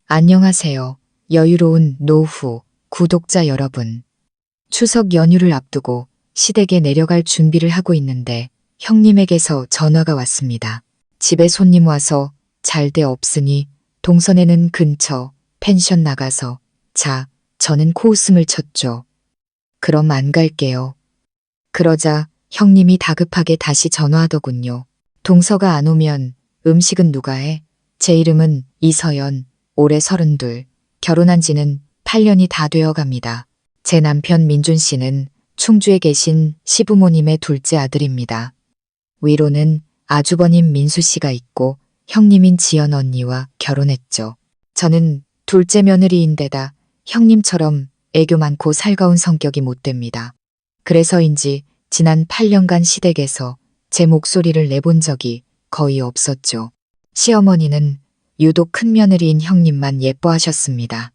안녕하세요. 여유로운 노후 구독자 여러분. 추석 연휴를 앞두고 시댁에 내려갈 준비를 하고 있는데 형님에게서 전화가 왔습니다. 집에 손님 와서 잘 데 없으니 동선에는 근처 펜션 나가서 자, 저는 코웃음을 쳤죠. 그럼 안 갈게요. 그러자 형님이 다급하게 다시 전화하더군요. 동서가 안 오면 음식은 누가 해? 제 이름은 이서연, 올해 32, 결혼한 지는 8년이 다 되어 갑니다. 제 남편 민준 씨는 충주에 계신 시부모님의 둘째 아들입니다. 위로는 아주버님 민수 씨가 있고 형님인 지연 언니와 결혼했죠. 저는 둘째 며느리인데다 형님처럼 애교 많고 살가운 성격이 못 됩니다. 그래서인지 지난 8년간 시댁에서 제 목소리를 내본 적이 거의 없었죠. 시어머니는 유독 큰 며느리인 형님만 예뻐하셨습니다.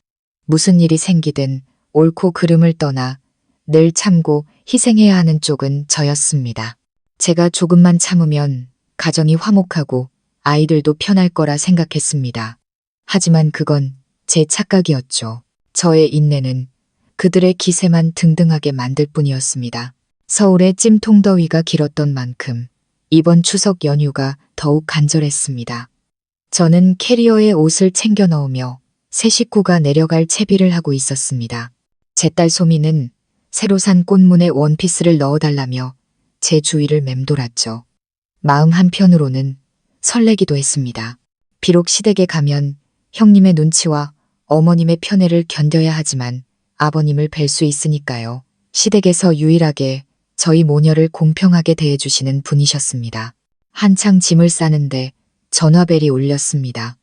무슨 일이 생기든 옳고 그름을 떠나 늘 참고 희생해야 하는 쪽은 저였습니다. 제가 조금만 참으면 가정이 화목하고 아이들도 편할 거라 생각했습니다. 하지만 그건 제 착각이었죠. 저의 인내는 그들의 기세만 등등하게 만들 뿐이었습니다. 서울의 찜통더위가 길었던 만큼 이번 추석 연휴가 더욱 간절했습니다. 저는 캐리어에 옷을 챙겨 넣으며 새 식구가 내려갈 채비를 하고 있었습니다. 제 딸 소미는 새로 산 꽃무늬 원피스를 넣어달라며 제 주위를 맴돌았죠. 마음 한편으로는 설레기도 했습니다. 비록 시댁에 가면 형님의 눈치와 어머님의 편애를 견뎌야 하지만 아버님을 뵐 수 있으니까요. 시댁에서 유일하게 저희 모녀를 공평하게 대해주시는 분이셨습니다. 한창 짐을 싸는데 전화벨이 울렸습니다.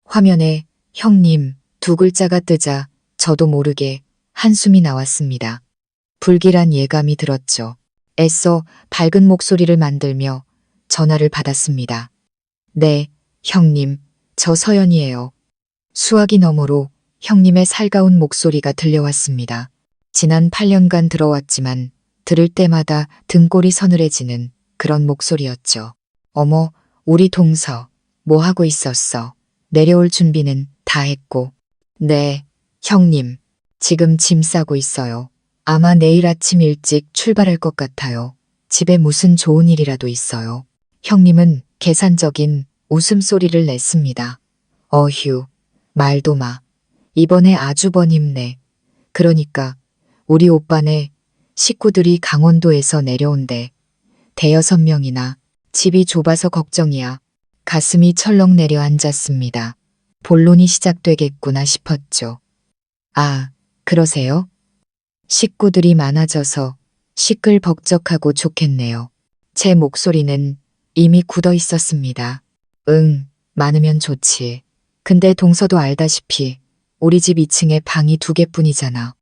화면에 형님 두 글자가 뜨자 저도 모르게 한숨이 나왔습니다. 불길한 예감이 들었죠. 애써 밝은 목소리를 만들며 전화를 받았습니다. 네, 형님, 저 서연이에요. 수화기 너머로 형님의 살가운 목소리가 들려왔습니다. 지난 8년간 들어왔지만 들을 때마다 등골이 서늘해지는 그런 목소리였죠. 어머, 우리 동서, 뭐 하고 있었어? 내려올 준비는 다 했고. 네, 형님, 지금 짐 싸고 있어요. 아마 내일 아침 일찍 출발할 것 같아요. 집에 무슨 좋은 일이라도 있어요. 형님은 계산적인 웃음소리를 냈습니다. 어휴, 말도 마. 이번에 아주버님네. 그러니까 우리 오빠네 식구들이 강원도에서 내려온대. 대여섯 명이나 집이 좁아서 걱정이야. 가슴이 철렁 내려앉았습니다. 본론이 시작되겠구나 싶었죠. 아, 그러세요? 식구들이 많아져서 시끌벅적하고 좋겠네요. 제 목소리는 이미 굳어 있었습니다. 응, 많으면 좋지. 근데 동서도 알다시피 우리 집 2층에 방이 2개뿐이잖아.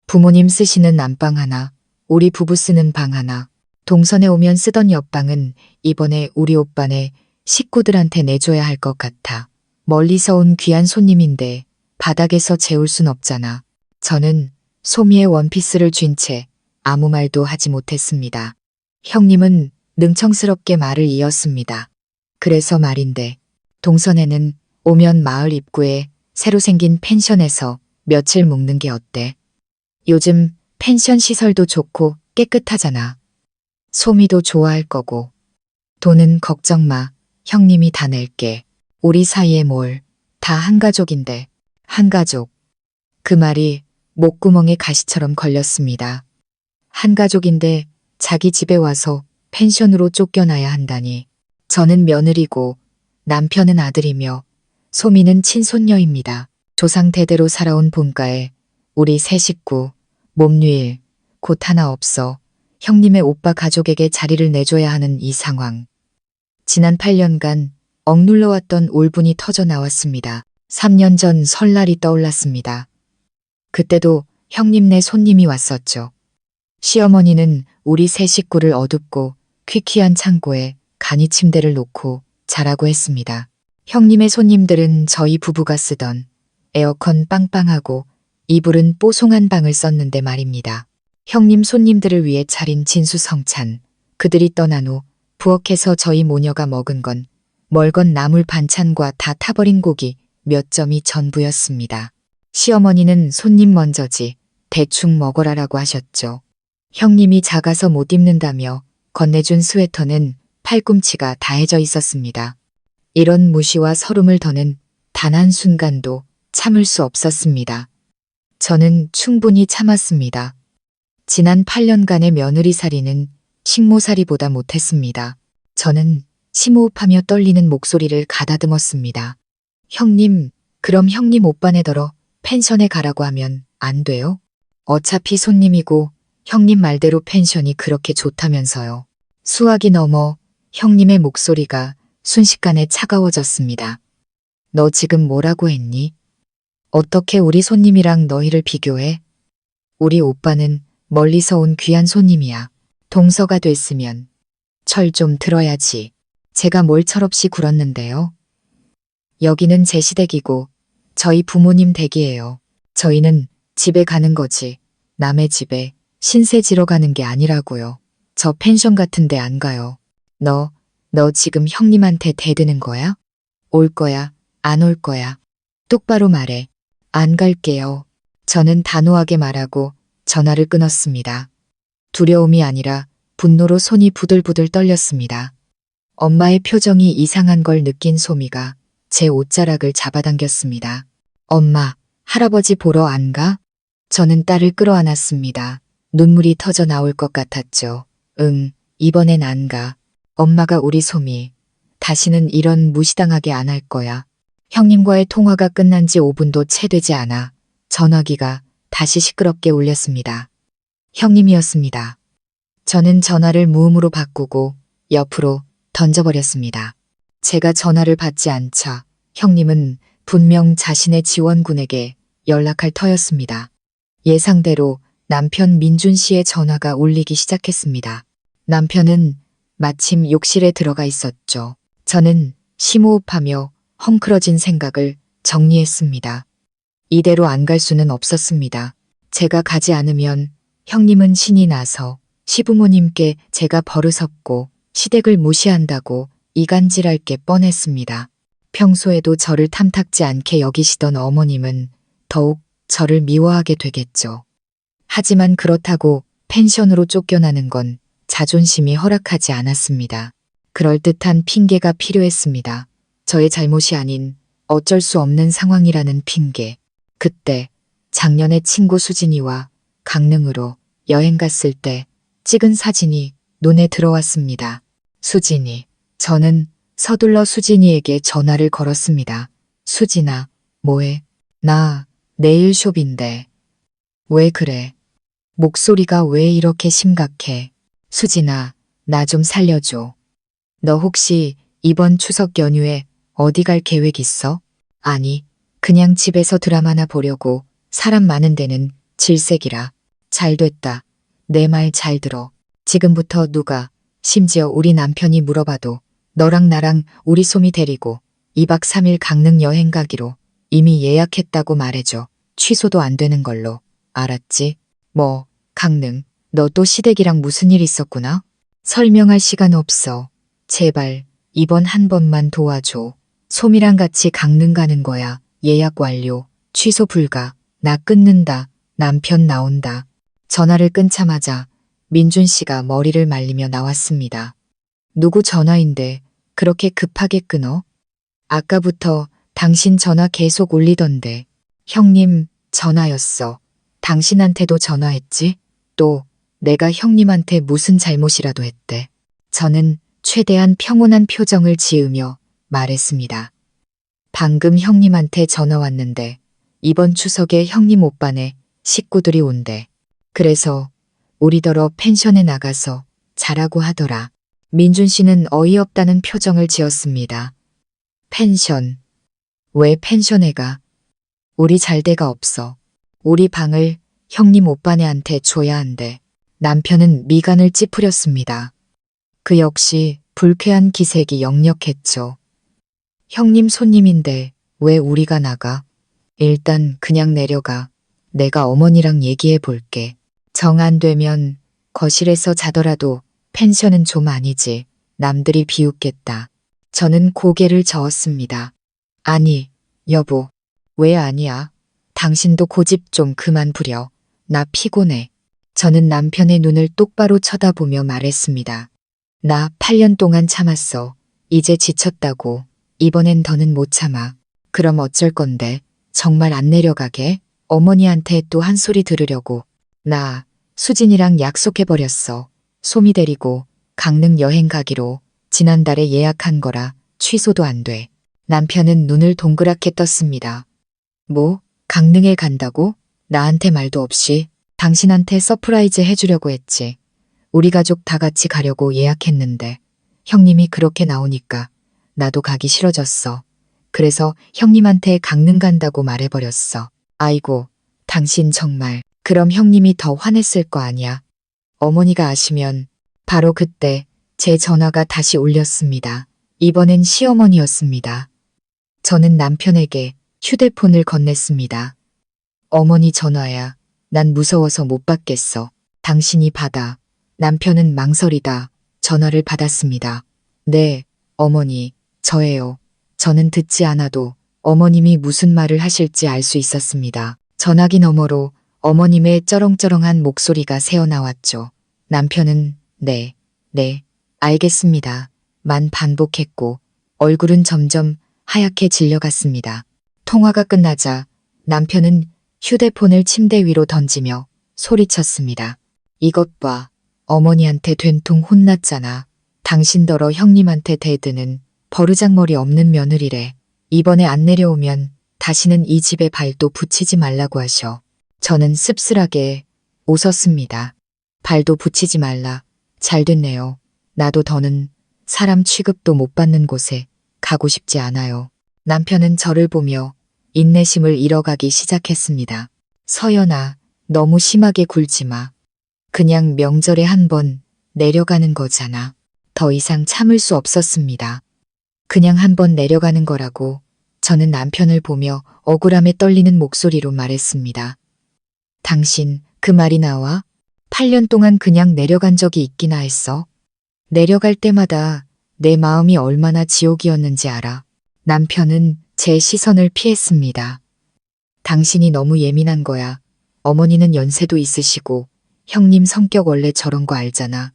부모님 쓰시는 안방 하나, 우리 부부 쓰는 방 하나. 동선에 오면 쓰던 옆방은 이번에 우리 오빠네 식구들한테 내줘야 할 것 같아. 멀리서 온 귀한 손님인데 바닥에서 재울 순 없잖아. 저는 소미의 원피스를 쥔 채 아무 말도 하지 못했습니다. 형님은 능청스럽게 말을 이었습니다. 그래서 말인데 동선에는 오면 마을 입구에 새로 생긴 펜션에서 며칠 묵는 게 어때? 요즘 펜션 시설도 좋고 깨끗하잖아. 소미도 좋아할 거고. 돈은 걱정 마. 형님이 다 낼게. 우리 사이에 뭘. 다 한가족인데. 한가족. 그 말이 목구멍에 가시처럼 걸렸습니다. 한가족인데 자기 집에 와서 펜션으로 쫓겨나야 한다니. 저는 며느리고 남편은 아들이며 소미는 친손녀입니다. 조상 대대로 살아온 본가에 우리 세 식구 몸유일 곧 하나 없어 형님의 오빠 가족에게 자리를 내줘야 하는 이 상황. 지난 8년간 억눌러왔던 울분이 터져 나왔습니다. 3년 전 설날이 떠올랐습니다. 그때도 형님네 손님이 왔었죠. 시어머니는 우리 세 식구를 어둡고 퀴퀴한 창고에 간이 침대를 놓고 자라고 했습니다. 형님의 손님들은 저희 부부가 쓰던 에어컨 빵빵하고 이불은 뽀송한 방을 썼는데 말입니다. 형님 손님들을 위해 차린 진수성찬. 그들이 떠난 후 부엌에서 저희 모녀가 먹은 건 멀건 나물 반찬과 다 타버린 고기 몇 점이 전부였습니다. 시어머니는 손님 먼저지 대충 먹어라라고 하셨죠. 형님이 작아서 못 입는다며 건네준 스웨터는 팔꿈치가 다해져 있었습니다. 이런 무시와 서름을 더는 단 한순간도 참을 수 없었습니다. 저는 충분히 참았습니다. 지난 8년간의 며느리살이는 식모살이보다 못했습니다. 저는 심호흡하며 떨리는 목소리를 가다듬었습니다. 형님, 그럼 형님 오빠네더러 펜션에 가라고 하면 안 돼요? 어차피 손님이고 형님 말대로 펜션이 그렇게 좋다면서요. 수학이 넘어 형님의 목소리가 순식간에 차가워졌습니다. 너 지금 뭐라고 했니? 어떻게 우리 손님이랑 너희를 비교해? 우리 오빠는 멀리서 온 귀한 손님이야. 동서가 됐으면 철 좀 들어야지. 제가 뭘 철없이 굴었는데요. 여기는 제 시댁이고 저희 부모님 댁이에요. 저희는 집에 가는 거지. 남의 집에 신세 지러 가는 게 아니라고요. 저 펜션 같은 데 안 가요. 너 지금 형님한테 대드는 거야? 올 거야? 안 올 거야? 똑바로 말해. 안 갈게요. 저는 단호하게 말하고 전화를 끊었습니다. 두려움이 아니라 분노로 손이 부들부들 떨렸습니다. 엄마의 표정이 이상한 걸 느낀 소미가 제 옷자락을 잡아당겼습니다. 엄마, 할아버지 보러 안 가? 저는 딸을 끌어안았습니다. 눈물이 터져 나올 것 같았죠. 응, 이번엔 안 가. 엄마가 우리 소미. 다시는 이런 무시당하게 안 할 거야. 형님과의 통화가 끝난 지 5분도 채 되지 않아 전화기가 다시 시끄럽게 울렸습니다. 형님이었습니다. 저는 전화를 무음으로 바꾸고 옆으로 던져버렸습니다. 제가 전화를 받지 않자 형님은 분명 자신의 지원군에게 연락할 터였습니다. 예상대로 남편 민준 씨의 전화가 울리기 시작했습니다. 남편은 마침 욕실에 들어가 있었죠. 저는 심호흡하며 헝클어진 생각을 정리했습니다. 이대로 안 갈 수는 없었습니다. 제가 가지 않으면 형님은 신이 나서 시부모님께 제가 버릇없고 시댁을 무시한다고 이간질할 게 뻔했습니다. 평소에도 저를 탐탁지 않게 여기시던 어머님은 더욱 저를 미워하게 되겠죠. 하지만 그렇다고 펜션으로 쫓겨나는 건 자존심이 허락하지 않았습니다. 그럴듯한 핑계가 필요했습니다. 저의 잘못이 아닌 어쩔 수 없는 상황이라는 핑계. 그때 작년에 친구 수진이와 강릉으로 여행 갔을 때 찍은 사진이 눈에 들어왔습니다. 수진이. 저는 서둘러 수진이에게 전화를 걸었습니다. 수진아, 뭐해? 나 내일 쇼인데. 왜 그래? 목소리가 왜 이렇게 심각해? 수진아, 나 좀 살려줘. 너 혹시 이번 추석 연휴에 어디 갈 계획 있어? 아니, 그냥 집에서 드라마나 보려고. 사람 많은 데는 질색이라. 잘 됐다. 내 말 잘 들어. 지금부터 누가, 심지어 우리 남편이 물어봐도 너랑 나랑 우리 소미 데리고 2박 3일 강릉 여행 가기로 이미 예약했다고 말해줘. 취소도 안 되는 걸로. 알았지? 뭐, 강릉, 너 또 시댁이랑 무슨 일 있었구나? 설명할 시간 없어. 제발, 이번 한 번만 도와줘. 소미랑 같이 강릉 가는 거야. 예약 완료. 취소 불가. 나 끊는다. 남편 나온다. 전화를 끊자마자 민준 씨가 머리를 말리며 나왔습니다. 누구 전화인데 그렇게 급하게 끊어? 아까부터 당신 전화 계속 울리던데. 형님 전화였어. 당신한테도 전화했지? 또 내가 형님한테 무슨 잘못이라도 했대. 저는 최대한 평온한 표정을 지으며 말했습니다. 방금 형님한테 전화 왔는데 이번 추석에 형님 오빠네 식구들이 온대. 그래서 우리더러 펜션에 나가서 자라고 하더라. 민준 씨는 어이없다는 표정을 지었습니다. 펜션. 왜 펜션에 가? 우리 잘 데가 없어. 우리 방을 형님 오빠네한테 줘야 한대. 남편은 미간을 찌푸렸습니다. 그 역시 불쾌한 기색이 역력했죠. 형님 손님인데 왜 우리가 나가? 일단 그냥 내려가. 내가 어머니랑 얘기해 볼게. 정 안 되면 거실에서 자더라도 펜션은 좀 아니지. 남들이 비웃겠다. 저는 고개를 저었습니다. 아니, 여보, 왜 아니야? 당신도 고집 좀 그만 부려. 나 피곤해. 저는 남편의 눈을 똑바로 쳐다보며 말했습니다. 나 8년 동안 참았어. 이제 지쳤다고. 이번엔 더는 못 참아. 그럼 어쩔 건데? 정말 안 내려가게? 어머니한테 또 한 소리 들으려고. 나 수진이랑 약속해버렸어. 소미 데리고 강릉 여행 가기로. 지난달에 예약한 거라 취소도 안 돼. 남편은 눈을 동그랗게 떴습니다. 뭐? 강릉에 간다고? 나한테 말도 없이. 당신한테 서프라이즈 해주려고 했지. 우리 가족 다 같이 가려고 예약했는데 형님이 그렇게 나오니까 나도 가기 싫어졌어. 그래서 형님한테 강릉 간다고 말해버렸어. 아이고, 당신 정말. 그럼 형님이 더 화냈을 거 아니야. 어머니가 아시면. 바로 그때 제 전화가 다시 울렸습니다. 이번엔 시어머니였습니다. 저는 남편에게 휴대폰을 건넸습니다. 어머니 전화야. 난 무서워서 못 받겠어. 당신이 받아. 남편은 망설이다 전화를 받았습니다. 네, 어머니, 저예요. 저는 듣지 않아도 어머님이 무슨 말을 하실지 알 수 있었습니다. 전화기 너머로 어머님의 쩌렁쩌렁한 목소리가 새어나왔죠. 남편은 네, 알겠습니다. 만 반복했고 얼굴은 점점 하얗게 질려갔습니다. 통화가 끝나자 남편은 휴대폰을 침대 위로 던지며 소리쳤습니다. 이것 봐. 어머니한테 된통 혼났잖아. 당신더러 형님한테 대드는 버르장머리 없는 며느리래. 이번에 안 내려오면 다시는 이 집에 발도 붙이지 말라고 하셔. 저는 씁쓸하게 웃었습니다. 발도 붙이지 말라. 잘 됐네요. 나도 더는 사람 취급도 못 받는 곳에 가고 싶지 않아요. 남편은 저를 보며 인내심을 잃어가기 시작했습니다. 서연아, 너무 심하게 굴지 마. 그냥 명절에 한 번 내려가는 거잖아. 더 이상 참을 수 없었습니다. 그냥 한 번 내려가는 거라고. 저는 남편을 보며 억울함에 떨리는 목소리로 말했습니다. 당신 그 말이 나와? 8년 동안 그냥 내려간 적이 있기나 했어? 내려갈 때마다 내 마음이 얼마나 지옥이었는지 알아. 남편은 제 시선을 피했습니다. 당신이 너무 예민한 거야. 어머니는 연세도 있으시고 형님 성격 원래 저런 거 알잖아.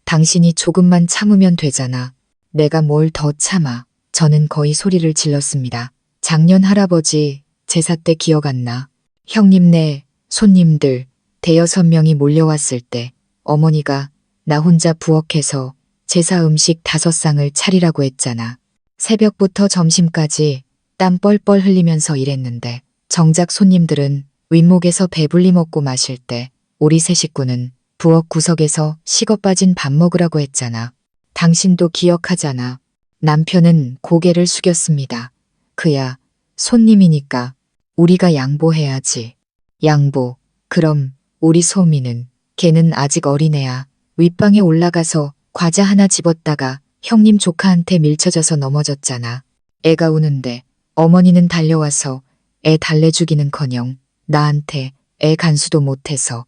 당신이 조금만 참으면 되잖아. 내가 뭘 더 참아. 저는 거의 소리를 질렀습니다. 작년 할아버지 제사 때 기억 안 나. 형님네 손님들 대여섯 명이 몰려왔을 때 어머니가 나 혼자 부엌에서 제사 음식 5상을 차리라고 했잖아. 새벽부터 점심까지 땀 뻘뻘 흘리면서 일했는데 정작 손님들은 윗목에서 배불리 먹고 마실 때 우리 세 식구는 부엌 구석에서 식어 빠진 밥 먹으라고 했잖아. 당신도 기억하잖아. 남편은 고개를 숙였습니다. 그야 손님이니까 우리가 양보해야지. 양보. 그럼 우리 소미는 걔는 아직 어린애야. 윗방에 올라가서 과자 하나 집었다가 형님 조카한테 밀쳐져서 넘어졌잖아. 애가 우는데 어머니는 달려와서 애 달래주기는커녕 나한테 애 간수도 못해서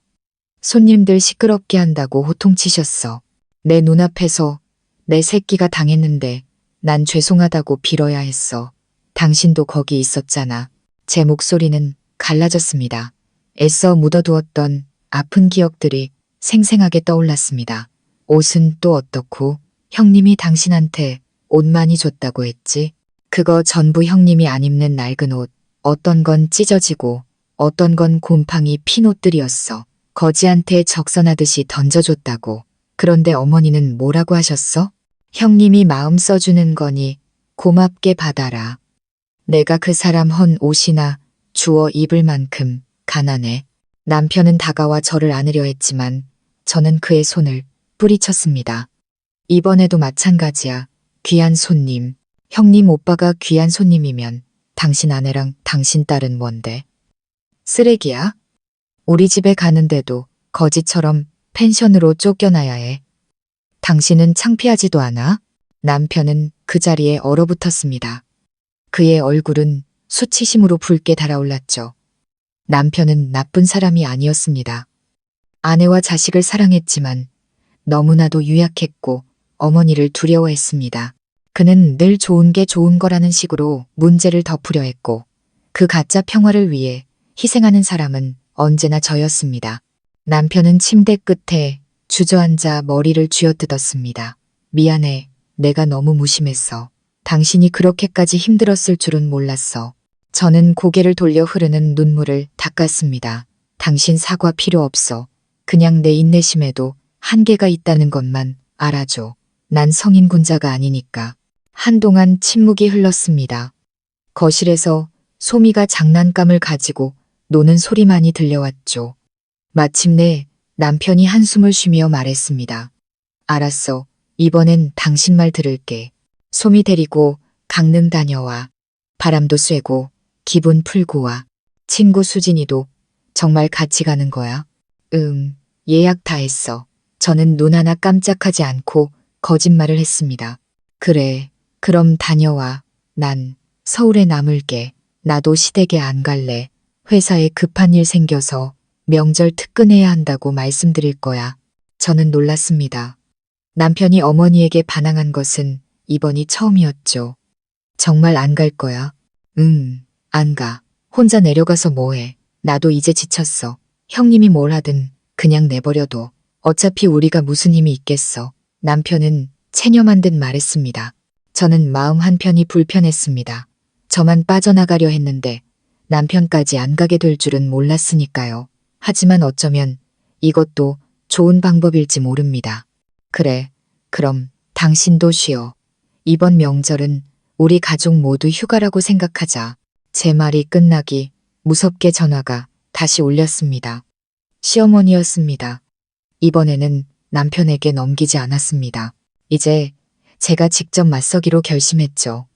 손님들 시끄럽게 한다고 호통치셨어. 내 눈앞에서 내 새끼가 당했는데 난 죄송하다고 빌어야 했어. 당신도 거기 있었잖아. 제 목소리는 갈라졌습니다. 애써 묻어두었던 아픈 기억들이 생생하게 떠올랐습니다. 옷은 또 어떻고? 형님이 당신한테 옷 많이 줬다고 했지? 그거 전부 형님이 안 입는 낡은 옷. 어떤 건 찢어지고 어떤 건 곰팡이 핀 옷들이었어. 거지한테 적선하듯이 던져줬다고. 그런데 어머니는 뭐라고 하셨어? 형님이 마음 써주는 거니 고맙게 받아라. 내가 그 사람 헌 옷이나 주워 입을 만큼 가난해. 남편은 다가와 저를 안으려 했지만 저는 그의 손을 뿌리쳤습니다. 이번에도 마찬가지야. 귀한 손님. 형님 오빠가 귀한 손님이면 당신 아내랑 당신 딸은 뭔데? 쓰레기야? 우리 집에 가는데도 거지처럼 펜션으로 쫓겨나야 해. 당신은 창피하지도 않아? 남편은 그 자리에 얼어붙었습니다. 그의 얼굴은 수치심으로 붉게 달아올랐죠. 남편은 나쁜 사람이 아니었습니다. 아내와 자식을 사랑했지만 너무나도 유약했고 어머니를 두려워했습니다. 그는 늘 좋은 게 좋은 거라는 식으로 문제를 덮으려 했고 그 가짜 평화를 위해 희생하는 사람은 언제나 저였습니다. 남편은 침대 끝에 주저앉아 머리를 쥐어뜯었습니다. 미안해. 내가 너무 무심했어. 당신이 그렇게까지 힘들었을 줄은 몰랐어. 저는 고개를 돌려 흐르는 눈물을 닦았습니다. 당신 사과 필요 없어. 그냥 내 인내심에도 한계가 있다는 것만 알아줘. 난 성인군자가 아니니까. 한동안 침묵이 흘렀습니다. 거실에서 소미가 장난감을 가지고 노는 소리만이 들려왔죠. 마침내 남편이 한숨을 쉬며 말했습니다. 알았어. 이번엔 당신 말 들을게. 소미 데리고 강릉 다녀와. 바람도 쐬고 기분 풀고 와. 친구 수진이도 정말 같이 가는 거야? 예약 다 했어. 저는 눈 하나 깜짝하지 않고 거짓말을 했습니다. 그래, 그럼 다녀와. 난 서울에 남을게. 나도 시댁에 안 갈래. 회사에 급한 일 생겨서 명절 특근해야 한다고 말씀드릴 거야. 저는 놀랐습니다. 남편이 어머니에게 반항한 것은 이번이 처음이었죠. 정말 안 갈 거야? 안 가. 혼자 내려가서 뭐해. 나도 이제 지쳤어. 형님이 뭘 하든 그냥 내버려둬. 어차피 우리가 무슨 힘이 있겠어. 남편은 체념한 듯 말했습니다. 저는 마음 한편이 불편했습니다. 저만 빠져나가려 했는데 남편까지 안 가게 될 줄은 몰랐으니까요. 하지만 어쩌면 이것도 좋은 방법일지 모릅니다. 그래, 그럼 당신도 쉬어. 이번 명절은 우리 가족 모두 휴가라고 생각하자. 제 말이 끝나기 무섭게 전화가 다시 울렸습니다. 시어머니였습니다. 이번에는 남편에게 넘기지 않았습니다. 이제 제가 직접 맞서기로 결심했죠.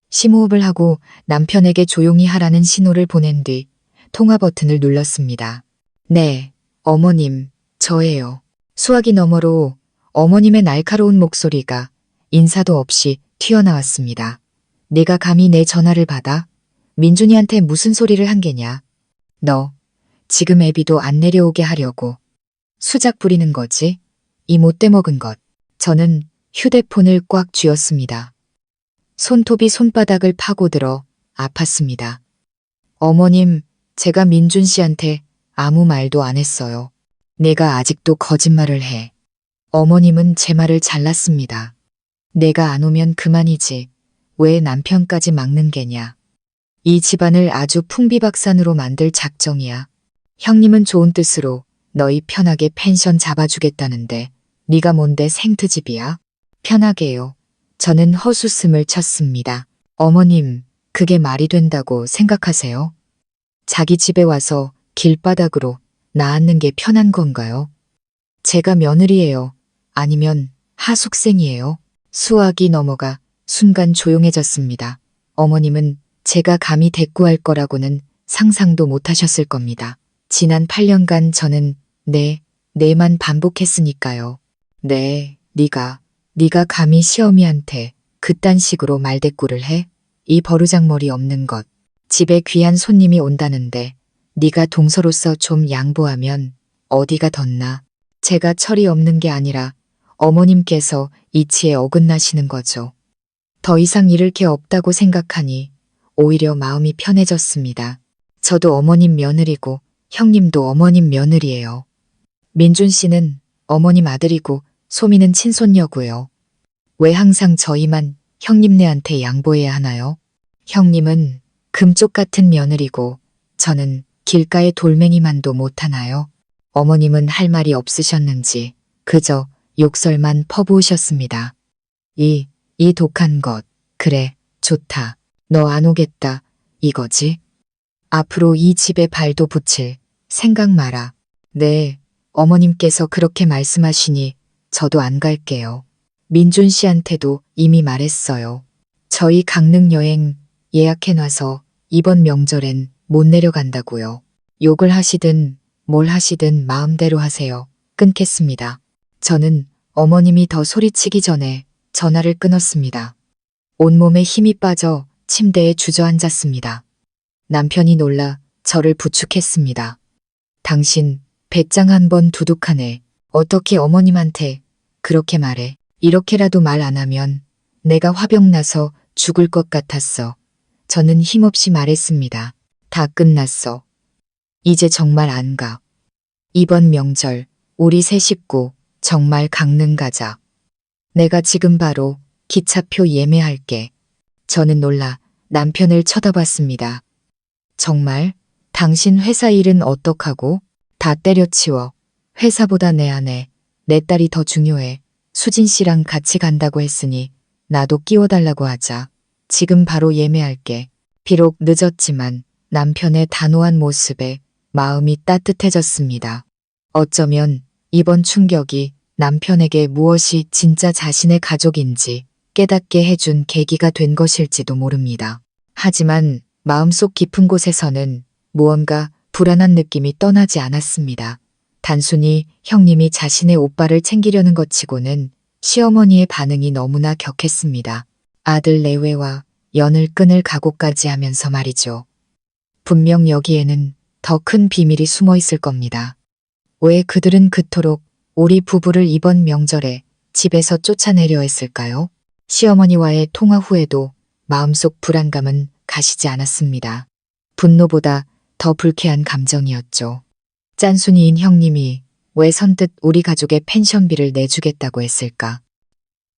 심호흡을 하고 남편에게 조용히 하라는 신호를 보낸 뒤 통화 버튼을 눌렀습니다. 네, 어머님, 저예요. 수화기 너머로 어머님의 날카로운 목소리가 인사도 없이 튀어나왔습니다. 네가 감히 내 전화를 받아? 민준이한테 무슨 소리를 한 게냐? 너 지금 애비도 안 내려오게 하려고 수작 부리는 거지? 이 못돼 먹은 것. 저는 휴대폰을 꽉 쥐었습니다. 손톱이 손바닥을 파고들어 아팠습니다. 어머님, 제가 민준 씨한테 아무 말도 안 했어요. 내가 아직도 거짓말을 해. 어머님은 제 말을 잘랐습니다. 내가 안 오면 그만이지. 왜 남편까지 막는 게냐. 이 집안을 아주 풍비박산으로 만들 작정이야. 형님은 좋은 뜻으로 너희 편하게 펜션 잡아주겠다는데 네가 뭔데 생트집이야? 편하게요. 저는 헛웃음을 쳤습니다. 어머님, 그게 말이 된다고 생각하세요? 자기 집에 와서 길바닥으로 나앉는 게 편한 건가요? 제가 며느리예요. 아니면 하숙생이에요. 수화기 넘어가 순간 조용해졌습니다. 어머님은 제가 감히 대꾸할 거라고는 상상도 못하셨을 겁니다. 지난 8년간 저는 네만 반복했으니까요. 네, 네가 감히 시어미한테 그딴 식으로 말대꾸를 해? 이 버르장머리 없는 것. 집에 귀한 손님이 온다는데 네가 동서로서 좀 양보하면 어디가 덧나. 제가 철이 없는 게 아니라 어머님께서 이치에 어긋나시는 거죠. 더 이상 잃을 게 없다고 생각하니 오히려 마음이 편해졌습니다. 저도 어머님 며느리고 형님도 어머님 며느리예요. 민준 씨는 어머님 아들이고 소미는 친손녀고요. 왜 항상 저희만 형님네한테 양보해야 하나요? 형님은 금쪽 같은 며느리고 저는 길가의 돌멩이만도 못하나요? 어머님은 할 말이 없으셨는지 그저 욕설만 퍼부으셨습니다. 이 독한 것. 그래, 좋다. 너 안 오겠다. 이거지? 앞으로 이 집에 발도 붙일 생각 마라. 네, 어머님께서 그렇게 말씀하시니 저도 안 갈게요. 민준 씨한테도 이미 말했어요. 저희 강릉 여행 예약해놔서 이번 명절엔 못 내려간다고요. 욕을 하시든 뭘 하시든 마음대로 하세요. 끊겠습니다. 저는 어머님이 더 소리치기 전에 전화를 끊었습니다. 온몸에 힘이 빠져 침대에 주저앉았습니다. 남편이 놀라 저를 부축했습니다. 당신 배짱 한번 두둑하네. 어떻게 어머님한테 그렇게 말해. 이렇게라도 말 안 하면 내가 화병나서 죽을 것 같았어. 저는 힘없이 말했습니다. 다 끝났어. 이제 정말 안 가. 이번 명절 우리 세 식구 정말 강릉 가자. 내가 지금 바로 기차표 예매할게. 저는 놀라 남편을 쳐다봤습니다. 정말? 당신 회사 일은 어떡하고? 다 때려치워. 회사보다 내 아내, 내 딸이 더 중요해. 수진 씨랑 같이 간다고 했으니 나도 끼워달라고 하자. 지금 바로 예매할게. 비록 늦었지만 남편의 단호한 모습에 마음이 따뜻해졌습니다. 어쩌면 이번 충격이 남편에게 무엇이 진짜 자신의 가족인지 깨닫게 해준 계기가 된 것일지도 모릅니다. 하지만 마음속 깊은 곳에서는 무언가 불안한 느낌이 떠나지 않았습니다. 단순히 형님이 자신의 오빠를 챙기려는 것 치고는 시어머니의 반응이 너무나 격했습니다. 아들 내외와 연을 끊을 각오까지 하면서 말이죠. 분명 여기에는 더 큰 비밀이 숨어 있을 겁니다. 왜 그들은 그토록 우리 부부를 이번 명절에 집에서 쫓아내려 했을까요? 시어머니와의 통화 후에도 마음속 불안감은 가시지 않았습니다. 분노보다 더 불쾌한 감정이었죠. 짠순이인 형님이 왜 선뜻 우리 가족의 펜션비를 내주겠다고 했을까?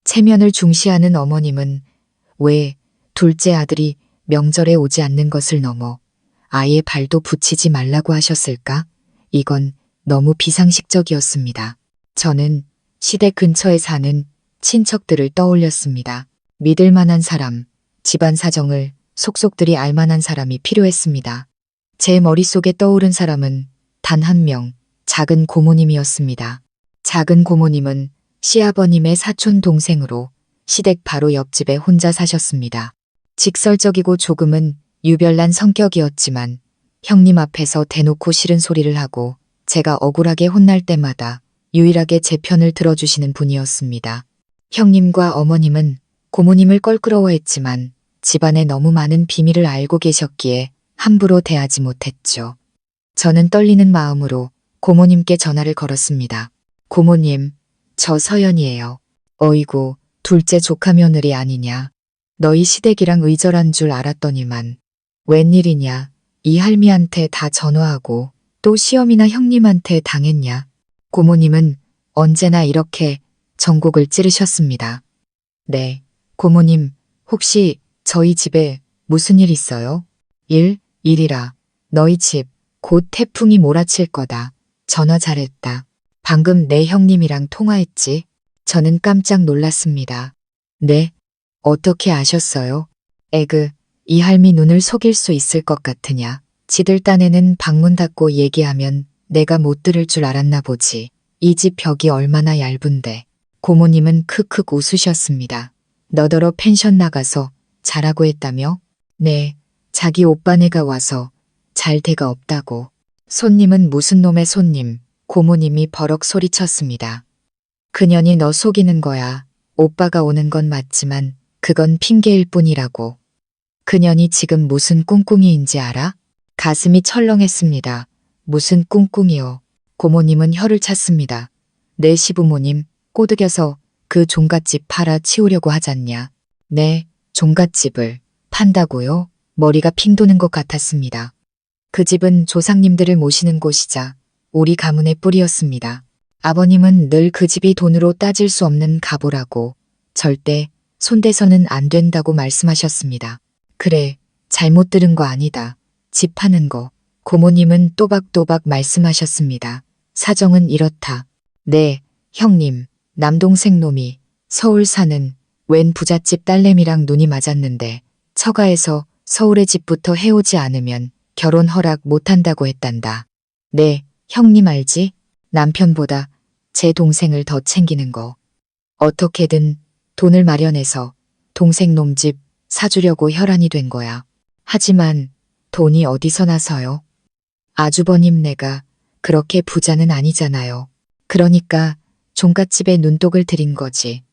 체면을 중시하는 어머님은 왜 둘째 아들이 명절에 오지 않는 것을 넘어 아예 발도 붙이지 말라고 하셨을까? 이건 너무 비상식적이었습니다. 저는 시댁 근처에 사는 친척들을 떠올렸습니다. 믿을 만한 사람, 집안 사정을 속속들이 알 만한 사람이 필요했습니다. 제 머릿속에 떠오른 사람은 단 한 명, 작은 고모님이었습니다. 작은 고모님은 시아버님의 사촌 동생으로 시댁 바로 옆집에 혼자 사셨습니다. 직설적이고 조금은 유별난 성격이었지만 형님 앞에서 대놓고 싫은 소리를 하고 제가 억울하게 혼날 때마다 유일하게 제 편을 들어주시는 분이었습니다. 형님과 어머님은 고모님을 껄끄러워했지만 집안에 너무 많은 비밀을 알고 계셨기에 함부로 대하지 못했죠. 저는 떨리는 마음으로 고모님께 전화를 걸었습니다. 고모님, 저 서연이에요. 어이구, 둘째 조카 며느리 아니냐. 너희 시댁이랑 의절한 줄 알았더니만. 웬일이냐. 이 할미한테 다 전화하고 또 시어미나 형님한테 당했냐. 고모님은 언제나 이렇게 전곡을 찌르셨습니다. 네, 고모님, 혹시 저희 집에 무슨 일 있어요? 일이라. 너희 집 곧 태풍이 몰아칠 거다. 전화 잘했다. 방금 내 형님이랑 통화했지? 저는 깜짝 놀랐습니다. 네? 어떻게 아셨어요? 에그, 이 할미 눈을 속일 수 있을 것 같으냐. 지들 딴에는 방문 닫고 얘기하면 내가 못 들을 줄 알았나 보지. 이 집 벽이 얼마나 얇은데. 고모님은 크크 웃으셨습니다. 너더러 펜션 나가서 자라고 했다며? 네, 자기 오빠네가 와서 잘 데가 없다고. 손님은 무슨 놈의 손님, 고모님이 버럭 소리쳤습니다. 그년이 너 속이는 거야. 오빠가 오는 건 맞지만 그건 핑계일 뿐이라고. 그년이 지금 무슨 꿍꿍이인지 알아? 가슴이 철렁했습니다. 무슨 꿍꿍이요. 고모님은 혀를 찼습니다. 내 시부모님 꼬드겨서 그 종갓집 팔아 치우려고 하잖냐. 네, 종갓집을 판다고요? 머리가 핑 도는 것 같았습니다. 그 집은 조상님들을 모시는 곳이자 우리 가문의 뿌리였습니다. 아버님은 늘 그 집이 돈으로 따질 수 없는 가보라고 절대 손대서는 안 된다고 말씀하셨습니다. 그래, 잘못 들은 거 아니다. 집 파는 거. 고모님은 또박또박 말씀하셨습니다. 사정은 이렇다. 네, 형님, 남동생 놈이 서울 사는 웬 부잣집 딸내미랑 눈이 맞았는데 처가에서 서울의 집부터 해오지 않으면 결혼 허락 못한다고 했단다. 네, 형님 알지? 남편보다 제 동생을 더 챙기는 거. 어떻게든 돈을 마련해서 동생 놈 집 사주려고 혈안이 된 거야. 하지만 돈이 어디서 나서요? 아주버님네가 그렇게 부자는 아니잖아요. 그러니까 종갓집에 눈독을 들인 거지.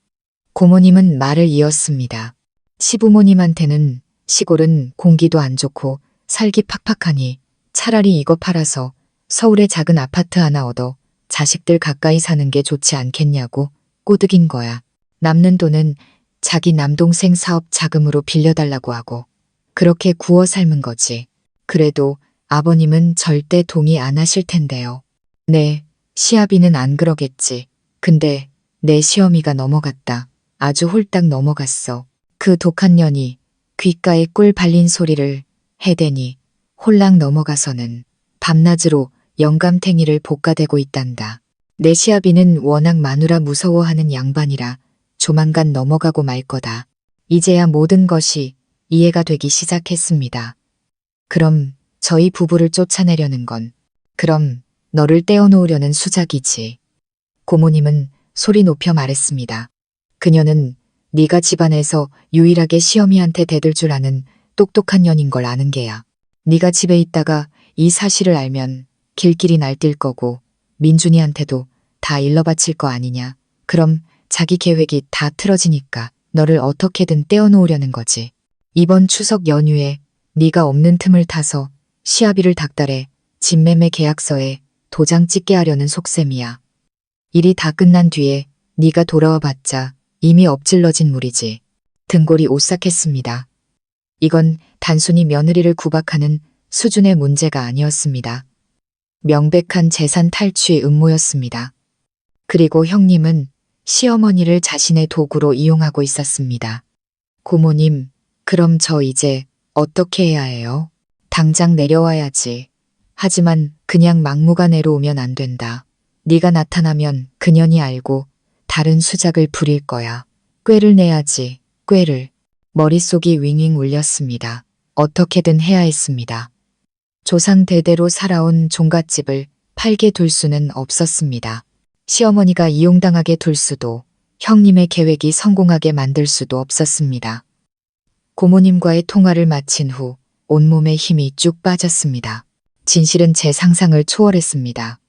고모님은 말을 이었습니다. 시부모님한테는 시골은 공기도 안 좋고 살기 팍팍하니 차라리 이거 팔아서 서울에 작은 아파트 하나 얻어 자식들 가까이 사는 게 좋지 않겠냐고 꼬드긴 거야. 남는 돈은 자기 남동생 사업 자금으로 빌려달라고 하고 그렇게 구워 삶은 거지. 그래도 아버님은 절대 동의 안 하실 텐데요. 네, 시아비는 안 그러겠지. 근데 내 시어미가 넘어갔다. 아주 홀딱 넘어갔어. 그 독한 년이 귓가에 꿀 발린 소리를 해대니 홀랑 넘어가서는 밤낮으로 영감탱이를 볶아대고 있단다. 내 시아비는 워낙 마누라 무서워하는 양반이라 조만간 넘어가고 말 거다. 이제야 모든 것이 이해가 되기 시작했습니다. 그럼 저희 부부를 쫓아내려는 건 그럼 너를 떼어놓으려는 수작이지. 고모님은 소리 높여 말했습니다. 그녀는 네가 집안에서 유일하게 시어미한테 대들 줄 아는 똑똑한 년인 걸 아는 게야. 네가 집에 있다가 이 사실을 알면 길길이 날뛸 거고 민준이한테도 다 일러바칠 거 아니냐. 그럼 자기 계획이 다 틀어지니까 너를 어떻게든 떼어놓으려는 거지. 이번 추석 연휴에 네가 없는 틈을 타서 시아비를 닥달해 집매매 계약서에 도장 찍게 하려는 속셈이야. 일이 다 끝난 뒤에 네가 돌아와 봤자 이미 엎질러진 물이지. 등골이 오싹했습니다. 이건 단순히 며느리를 구박하는 수준의 문제가 아니었습니다. 명백한 재산 탈취의 음모였습니다. 그리고 형님은 시어머니를 자신의 도구로 이용하고 있었습니다. 고모님, 그럼 저 이제 어떻게 해야 해요? 당장 내려와야지. 하지만 그냥 막무가내로 오면 안 된다. 네가 나타나면 그년이 알고 다른 수작을 부릴 거야. 꾀를 내야지, 꾀를. 머릿속이 윙윙 울렸습니다. 어떻게든 해야 했습니다. 조상 대대로 살아온 종갓집을 팔게 둘 수는 없었습니다. 시어머니가 이용당하게 둘 수도, 형님의 계획이 성공하게 만들 수도 없었습니다. 고모님과의 통화를 마친 후 온몸에 힘이 쭉 빠졌습니다. 진실은 제 상상을 초월했습니다.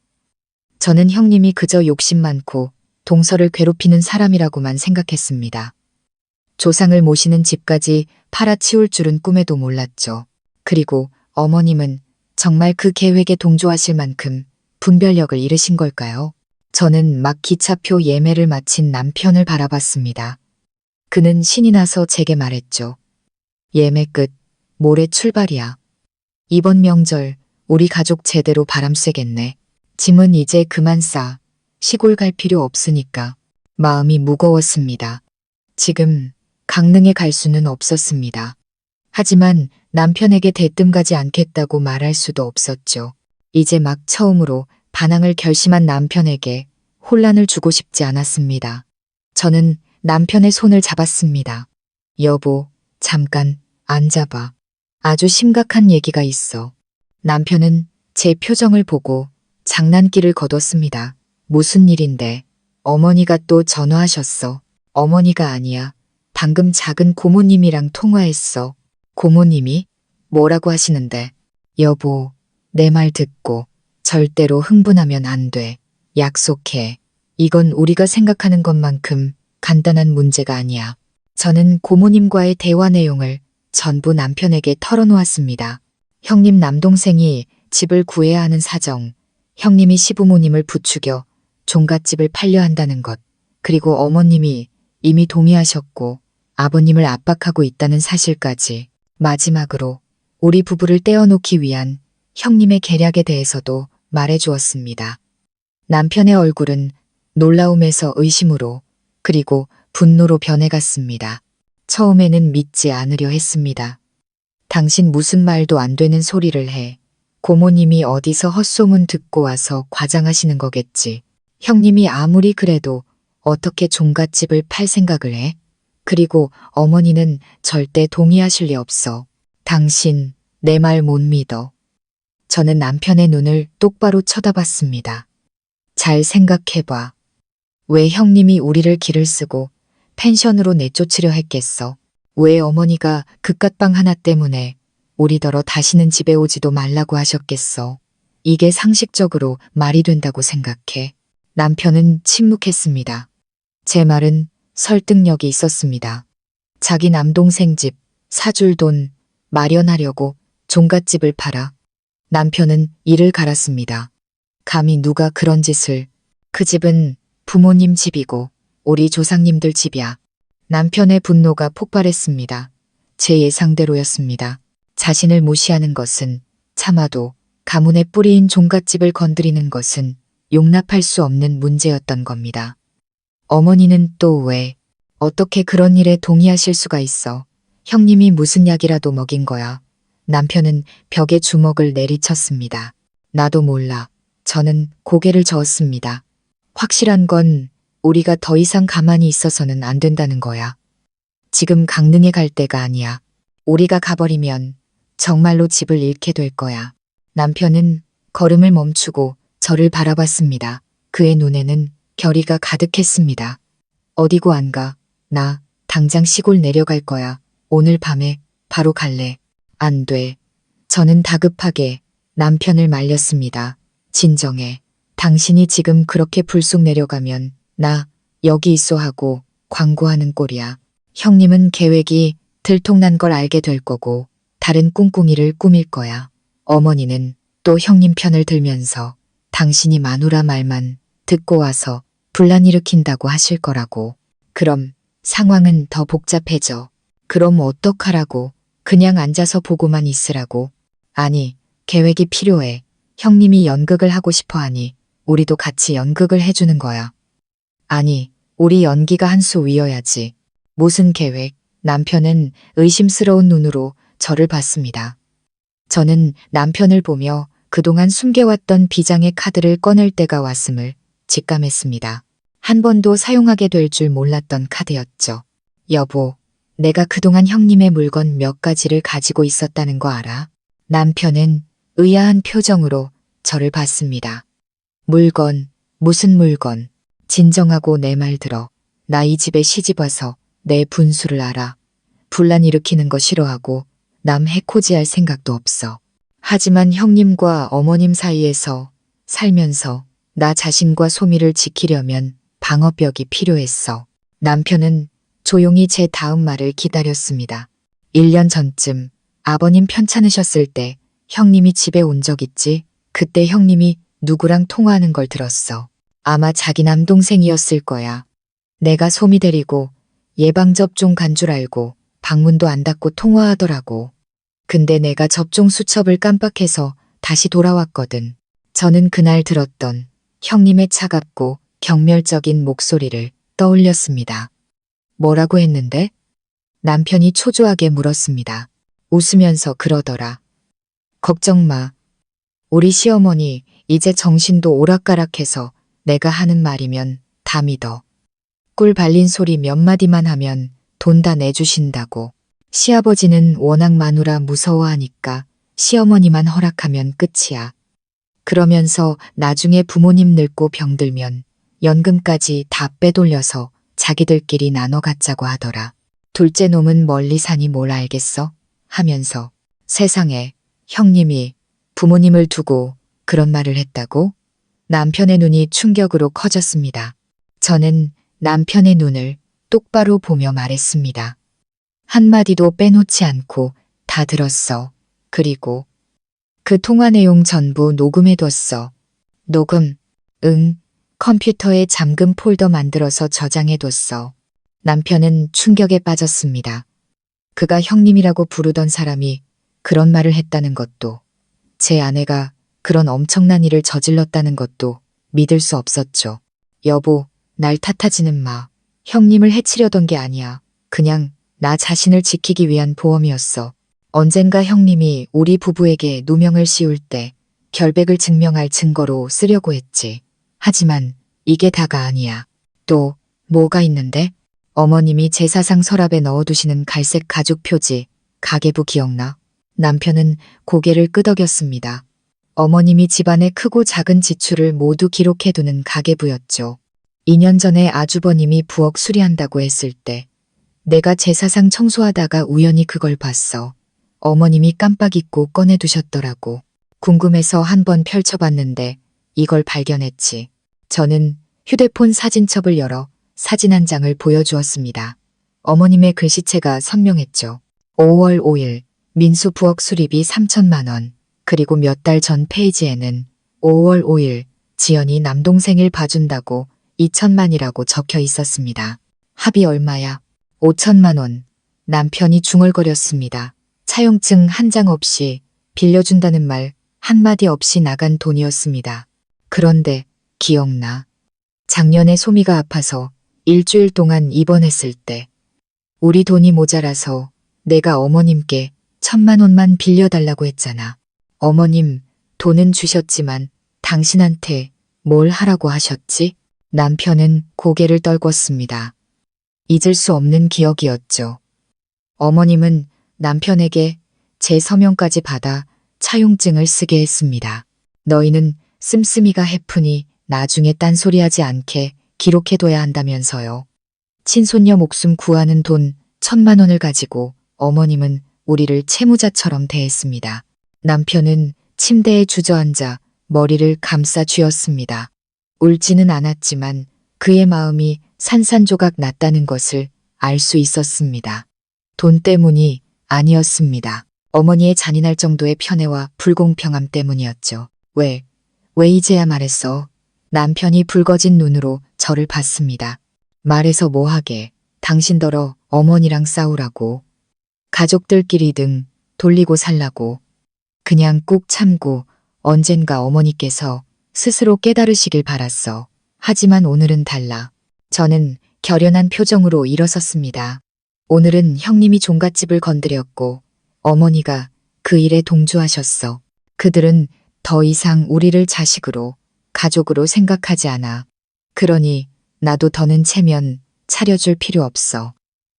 저는 형님이 그저 욕심 많고 동서를 괴롭히는 사람이라고만 생각했습니다. 조상을 모시는 집까지 팔아치울 줄은 꿈에도 몰랐죠. 그리고 어머님은 정말 그 계획에 동조하실 만큼 분별력을 잃으신 걸까요? 저는 막 기차표 예매를 마친 남편을 바라봤습니다. 그는 신이 나서 제게 말했죠. 예매 끝, 모레 출발이야. 이번 명절 우리 가족 제대로 바람 쐬겠네. 짐은 이제 그만 싸. 시골 갈 필요 없으니까. 마음이 무거웠습니다. 지금 강릉에 갈 수는 없었습니다. 하지만 남편에게 대뜸 가지 않겠다고 말할 수도 없었죠. 이제 막 처음으로 반항을 결심한 남편에게 혼란을 주고 싶지 않았습니다. 저는 남편의 손을 잡았습니다. 여보, 잠깐 앉아봐. 아주 심각한 얘기가 있어. 남편은 제 표정을 보고 장난기를 거뒀습니다. 무슨 일인데? 어머니가 또 전화하셨어. 어머니가 아니야. 방금 작은 고모님이랑 통화했어. 고모님이? 뭐라고 하시는데? 여보, 내 말 듣고 절대로 흥분하면 안 돼. 약속해. 이건 우리가 생각하는 것만큼 간단한 문제가 아니야. 저는 고모님과의 대화 내용을 전부 남편에게 털어놓았습니다. 형님 남동생이 집을 구해야 하는 사정, 형님이 시부모님을 부추겨 종갓집을 팔려 한다는 것, 그리고 어머님이 이미 동의하셨고 아버님을 압박하고 있다는 사실까지, 마지막으로 우리 부부를 떼어놓기 위한 형님의 계략에 대해서도 말해주었습니다. 남편의 얼굴은 놀라움에서 의심으로 그리고 분노로 변해갔습니다. 처음에는 믿지 않으려 했습니다. 당신 무슨 말도 안 되는 소리를 해. 고모님이 어디서 헛소문 듣고 와서 과장하시는 거겠지. 형님이 아무리 그래도 어떻게 종갓집을 팔 생각을 해? 그리고 어머니는 절대 동의하실 리 없어. 당신 내 말 못 믿어. 저는 남편의 눈을 똑바로 쳐다봤습니다. 잘 생각해봐. 왜 형님이 우리를 기를 쓰고 펜션으로 내쫓으려 했겠어? 왜 어머니가 그깟방 하나 때문에 우리더러 다시는 집에 오지도 말라고 하셨겠어? 이게 상식적으로 말이 된다고 생각해? 남편은 침묵했습니다. 제 말은 설득력이 있었습니다. 자기 남동생 집 사줄 돈 마련하려고 종갓집을 팔아. 남편은 이를 갈았습니다. 감히 누가 그런 짓을. 그 집은 부모님 집이고 우리 조상님들 집이야. 남편의 분노가 폭발했습니다. 제 예상대로였습니다. 자신을 무시하는 것은 참아도 가문의 뿌리인 종갓집을 건드리는 것은 용납할 수 없는 문제였던 겁니다. 어머니는 또 왜, 어떻게 그런 일에 동의하실 수가 있어? 형님이 무슨 약이라도 먹인 거야. 남편은 벽에 주먹을 내리쳤습니다. 나도 몰라. 저는 고개를 저었습니다. 확실한 건 우리가 더 이상 가만히 있어서는 안 된다는 거야. 지금 강릉에 갈 때가 아니야. 우리가 가버리면 정말로 집을 잃게 될 거야. 남편은 걸음을 멈추고 저를 바라봤습니다. 그의 눈에는 결의가 가득했습니다. 어디고 안 가. 나 당장 시골 내려갈 거야. 오늘 밤에 바로 갈래. 안 돼. 저는 다급하게 남편을 말렸습니다. 진정해. 당신이 지금 그렇게 불쑥 내려가면 나 여기 있어 하고 광고하는 꼴이야. 형님은 계획이 들통난 걸 알게 될 거고 다른 꿍꿍이를 꾸밀 거야. 어머니는 또 형님 편을 들면서 당신이 마누라 말만 듣고 와서 분란 일으킨다고 하실 거라고. 그럼 상황은 더 복잡해져. 그럼 어떡하라고. 그냥 앉아서 보고만 있으라고. 아니, 계획이 필요해. 형님이 연극을 하고 싶어 하니 우리도 같이 연극을 해주는 거야. 아니, 우리 연기가 한 수 위여야지. 무슨 계획? 남편은 의심스러운 눈으로 저를 봤습니다. 저는 남편을 보며 그동안 숨겨왔던 비장의 카드를 꺼낼 때가 왔음을 직감했습니다. 한 번도 사용하게 될 줄 몰랐던 카드였죠. 여보, 내가 그동안 형님의 물건 몇 가지를 가지고 있었다는 거 알아? 남편은 의아한 표정으로 저를 봤습니다. 물건, 무슨 물건? 진정하고 내 말 들어. 나 이 집에 시집 와서 내 분수를 알아. 분란 일으키는 거 싫어하고 남 해코지할 생각도 없어. 하지만 형님과 어머님 사이에서 살면서 나 자신과 소미를 지키려면 방어벽이 필요했어. 남편은 조용히 제 다음 말을 기다렸습니다. 1년 전쯤 아버님 편찮으셨을 때 형님이 집에 온 적 있지? 그때 형님이 누구랑 통화하는 걸 들었어. 아마 자기 남동생이었을 거야. 내가 소미 데리고 예방접종 간 줄 알고 방문도 안 닫고 통화하더라고. 근데 내가 접종 수첩을 깜빡해서 다시 돌아왔거든. 저는 그날 들었던 형님의 차갑고 경멸적인 목소리를 떠올렸습니다. 뭐라고 했는데? 남편이 초조하게 물었습니다. 웃으면서 그러더라. 걱정 마. 우리 시어머니 이제 정신도 오락가락해서 내가 하는 말이면 다 믿어. 꿀 발린 소리 몇 마디만 하면 돈 다 내주신다고. 시아버지는 워낙 마누라 무서워하니까 시어머니만 허락하면 끝이야. 그러면서 나중에 부모님 늙고 병들면 연금까지 다 빼돌려서 자기들끼리 나눠 갖자고 하더라. 둘째 놈은 멀리 사니 뭘 알겠어? 하면서 세상에 형님이 부모님을 두고 그런 말을 했다고? 남편의 눈이 충격으로 커졌습니다. 저는 남편의 눈을 똑바로 보며 말했습니다. 한마디도 빼놓지 않고 다 들었어. 그리고 그 통화 내용 전부 녹음해뒀어. 녹음? 응. 컴퓨터에 잠금 폴더 만들어서 저장해뒀어. 남편은 충격에 빠졌습니다. 그가 형님이라고 부르던 사람이 그런 말을 했다는 것도, 제 아내가 그런 엄청난 일을 저질렀다는 것도 믿을 수 없었죠. 여보, 날 탓하지는 마. 형님을 해치려던 게 아니야. 그냥 나 자신을 지키기 위한 보험이었어. 언젠가 형님이 우리 부부에게 누명을 씌울 때 결백을 증명할 증거로 쓰려고 했지. 하지만 이게 다가 아니야. 또 뭐가 있는데? 어머님이 제사상 서랍에 넣어두시는 갈색 가죽 표지, 가계부 기억나? 남편은 고개를 끄덕였습니다. 어머님이 집안의 크고 작은 지출을 모두 기록해두는 가계부였죠. 2년 전에 아주버님이 부엌 수리한다고 했을 때 내가 제사상 청소하다가 우연히 그걸 봤어. 어머님이 깜빡 잊고 꺼내두셨더라고. 궁금해서 한번 펼쳐봤는데 이걸 발견했지. 저는 휴대폰 사진첩을 열어 사진 한 장을 보여주었습니다. 어머님의 글씨체가 선명했죠. 5월 5일 민수 부엌 수리비 3천만 원. 그리고 몇 달 전 페이지에는 5월 5일 지연이 남동생일 봐준다고 2천만이라고 적혀 있었습니다. 합이 얼마야? 5천만 원. 남편이 중얼거렸습니다. 차용증 한 장 없이 빌려준다는 말 한마디 없이 나간 돈이었습니다. 그런데 기억나. 작년에 소미가 아파서 일주일 동안 입원했을 때 우리 돈이 모자라서 내가 어머님께 1,000만 원만 빌려달라고 했잖아. 어머님 돈은 주셨지만 당신한테 뭘 하라고 하셨지? 남편은 고개를 떨궜습니다. 잊을 수 없는 기억이었죠. 어머님은 남편에게 제 서명까지 받아 차용증을 쓰게 했습니다. 너희는 씀씀이가 해프니 나중에 딴소리하지 않게 기록해둬야 한다면서요. 친손녀 목숨 구하는 돈 1,000만 원을 가지고 어머님은 우리를 채무자처럼 대했습니다. 남편은 침대에 주저앉아 머리를 감싸 쥐었습니다. 울지는 않았지만 그의 마음이 산산조각 났다는 것을 알 수 있었습니다. 돈 때문이 아니었습니다. 어머니의 잔인할 정도의 편애와 불공평함 때문이었죠. 왜 이제야 말했어? 남편이 붉어진 눈으로 저를 봤습니다. 말해서 뭐하게? 당신더러 어머니랑 싸우라고. 가족들끼리 등 돌리고 살라고. 그냥 꾹 참고 언젠가 어머니께서 스스로 깨달으시길 바랐어. 하지만 오늘은 달라. 저는 결연한 표정으로 일어섰습니다. 오늘은 형님이 종갓집을 건드렸고 어머니가 그 일에 동조하셨어. 그들은 더 이상 우리를 자식으로, 가족으로 생각하지 않아. 그러니 나도 더는 체면 차려줄 필요 없어.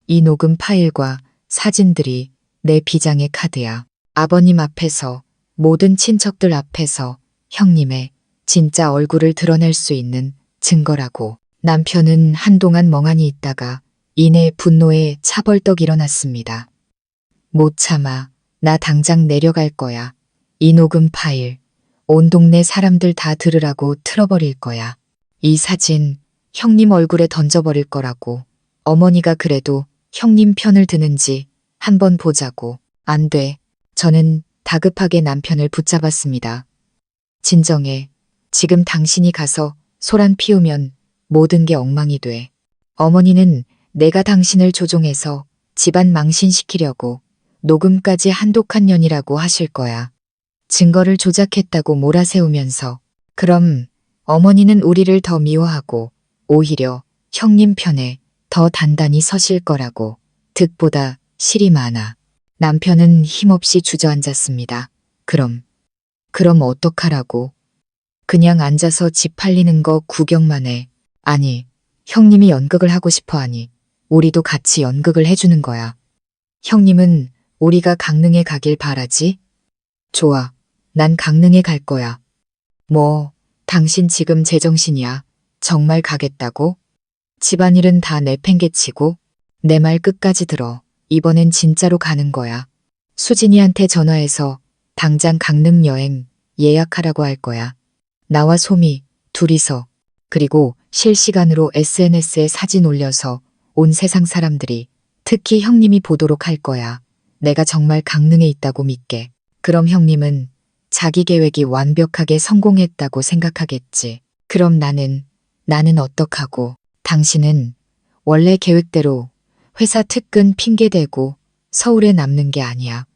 이 녹음 파일과 사진들이 내 비장의 카드야. 아버님 앞에서, 모든 친척들 앞에서 형님의 진짜 얼굴을 드러낼 수 있는 증거라고. 남편은 한동안 멍하니 있다가 이내 분노에 차벌떡 일어났습니다. 못 참아. 나 당장 내려갈 거야. 이 녹음 파일, 온 동네 사람들 다 들으라고 틀어버릴 거야. 이 사진, 형님 얼굴에 던져버릴 거라고. 어머니가 그래도 형님 편을 드는지 한번 보자고. 안 돼. 저는 다급하게 남편을 붙잡았습니다. 진정해. 지금 당신이 가서 소란 피우면 모든 게 엉망이 돼. 어머니는 내가 당신을 조종해서 집안 망신시키려고 녹음까지 한독한 년이라고 하실 거야. 증거를 조작했다고 몰아세우면서. 그럼 어머니는 우리를 더 미워하고 오히려 형님 편에 더 단단히 서실 거라고. 득보다 실이 많아. 남편은 힘없이 주저앉았습니다. 그럼 어떡하라고? 그냥 앉아서 집 팔리는 거 구경만 해. 아니, 형님이 연극을 하고 싶어 하니 우리도 같이 연극을 해주는 거야. 형님은 우리가 강릉에 가길 바라지? 좋아. 난 강릉에 갈 거야. 뭐, 당신 지금 제정신이야. 정말 가겠다고? 집안일은 다 내팽개치고 내 말 끝까지 들어. 이번엔 진짜로 가는 거야. 수진이한테 전화해서 당장 강릉 여행 예약하라고 할 거야. 나와 소미 둘이서. 그리고 실시간으로 SNS에 사진 올려서 온 세상 사람들이, 특히 형님이 보도록 할 거야. 내가 정말 강릉에 있다고 믿게. 그럼 형님은 자기 계획이 완벽하게 성공했다고 생각하겠지. 그럼 나는 어떡하고? 당신은 원래 계획대로 회사 특근 핑계대고 서울에 남는 게 아니야.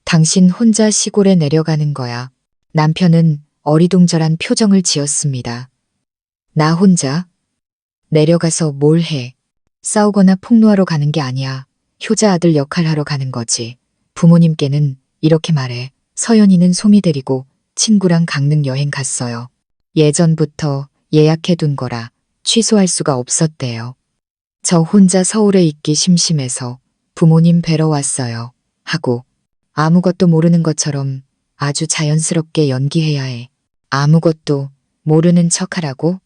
당신 혼자 시골에 내려가는 거야. 남편은 어리둥절한 표정을 지었습니다. 나 혼자? 내려가서 뭘 해? 싸우거나 폭로하러 가는 게 아니야. 효자 아들 역할하러 가는 거지. 부모님께는 이렇게 말해. 서연이는 소미 데리고 친구랑 강릉 여행 갔어요. 예전부터 예약해둔 거라 취소할 수가 없었대요. 저 혼자 서울에 있기 심심해서 부모님 뵈러 왔어요. 하고 아무것도 모르는 것처럼 아주 자연스럽게 연기해야 해. 아무것도 모르는 척하라고?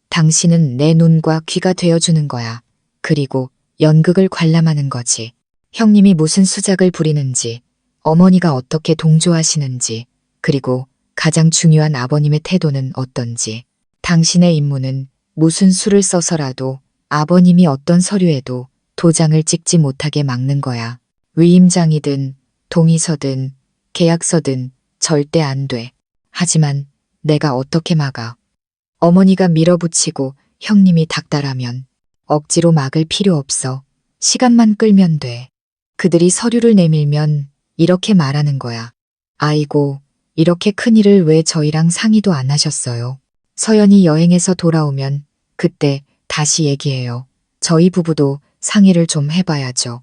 당신은 내 눈과 귀가 되어주는 거야. 그리고 연극을 관람하는 거지. 형님이 무슨 수작을 부리는지, 어머니가 어떻게 동조하시는지, 그리고 가장 중요한 아버님의 태도는 어떤지. 당신의 임무는 무슨 수를 써서라도 아버님이 어떤 서류에도 도장을 찍지 못하게 막는 거야. 위임장이든 동의서든 계약서든 절대 안 돼. 하지만 내가 어떻게 막아? 어머니가 밀어붙이고 형님이 닥달하면 억지로 막을 필요 없어. 시간만 끌면 돼. 그들이 서류를 내밀면 이렇게 말하는 거야. 아이고, 이렇게 큰일을 왜 저희랑 상의도 안 하셨어요. 서연이 여행에서 돌아오면 그때 다시 얘기해요. 저희 부부도 상의를 좀 해봐야죠.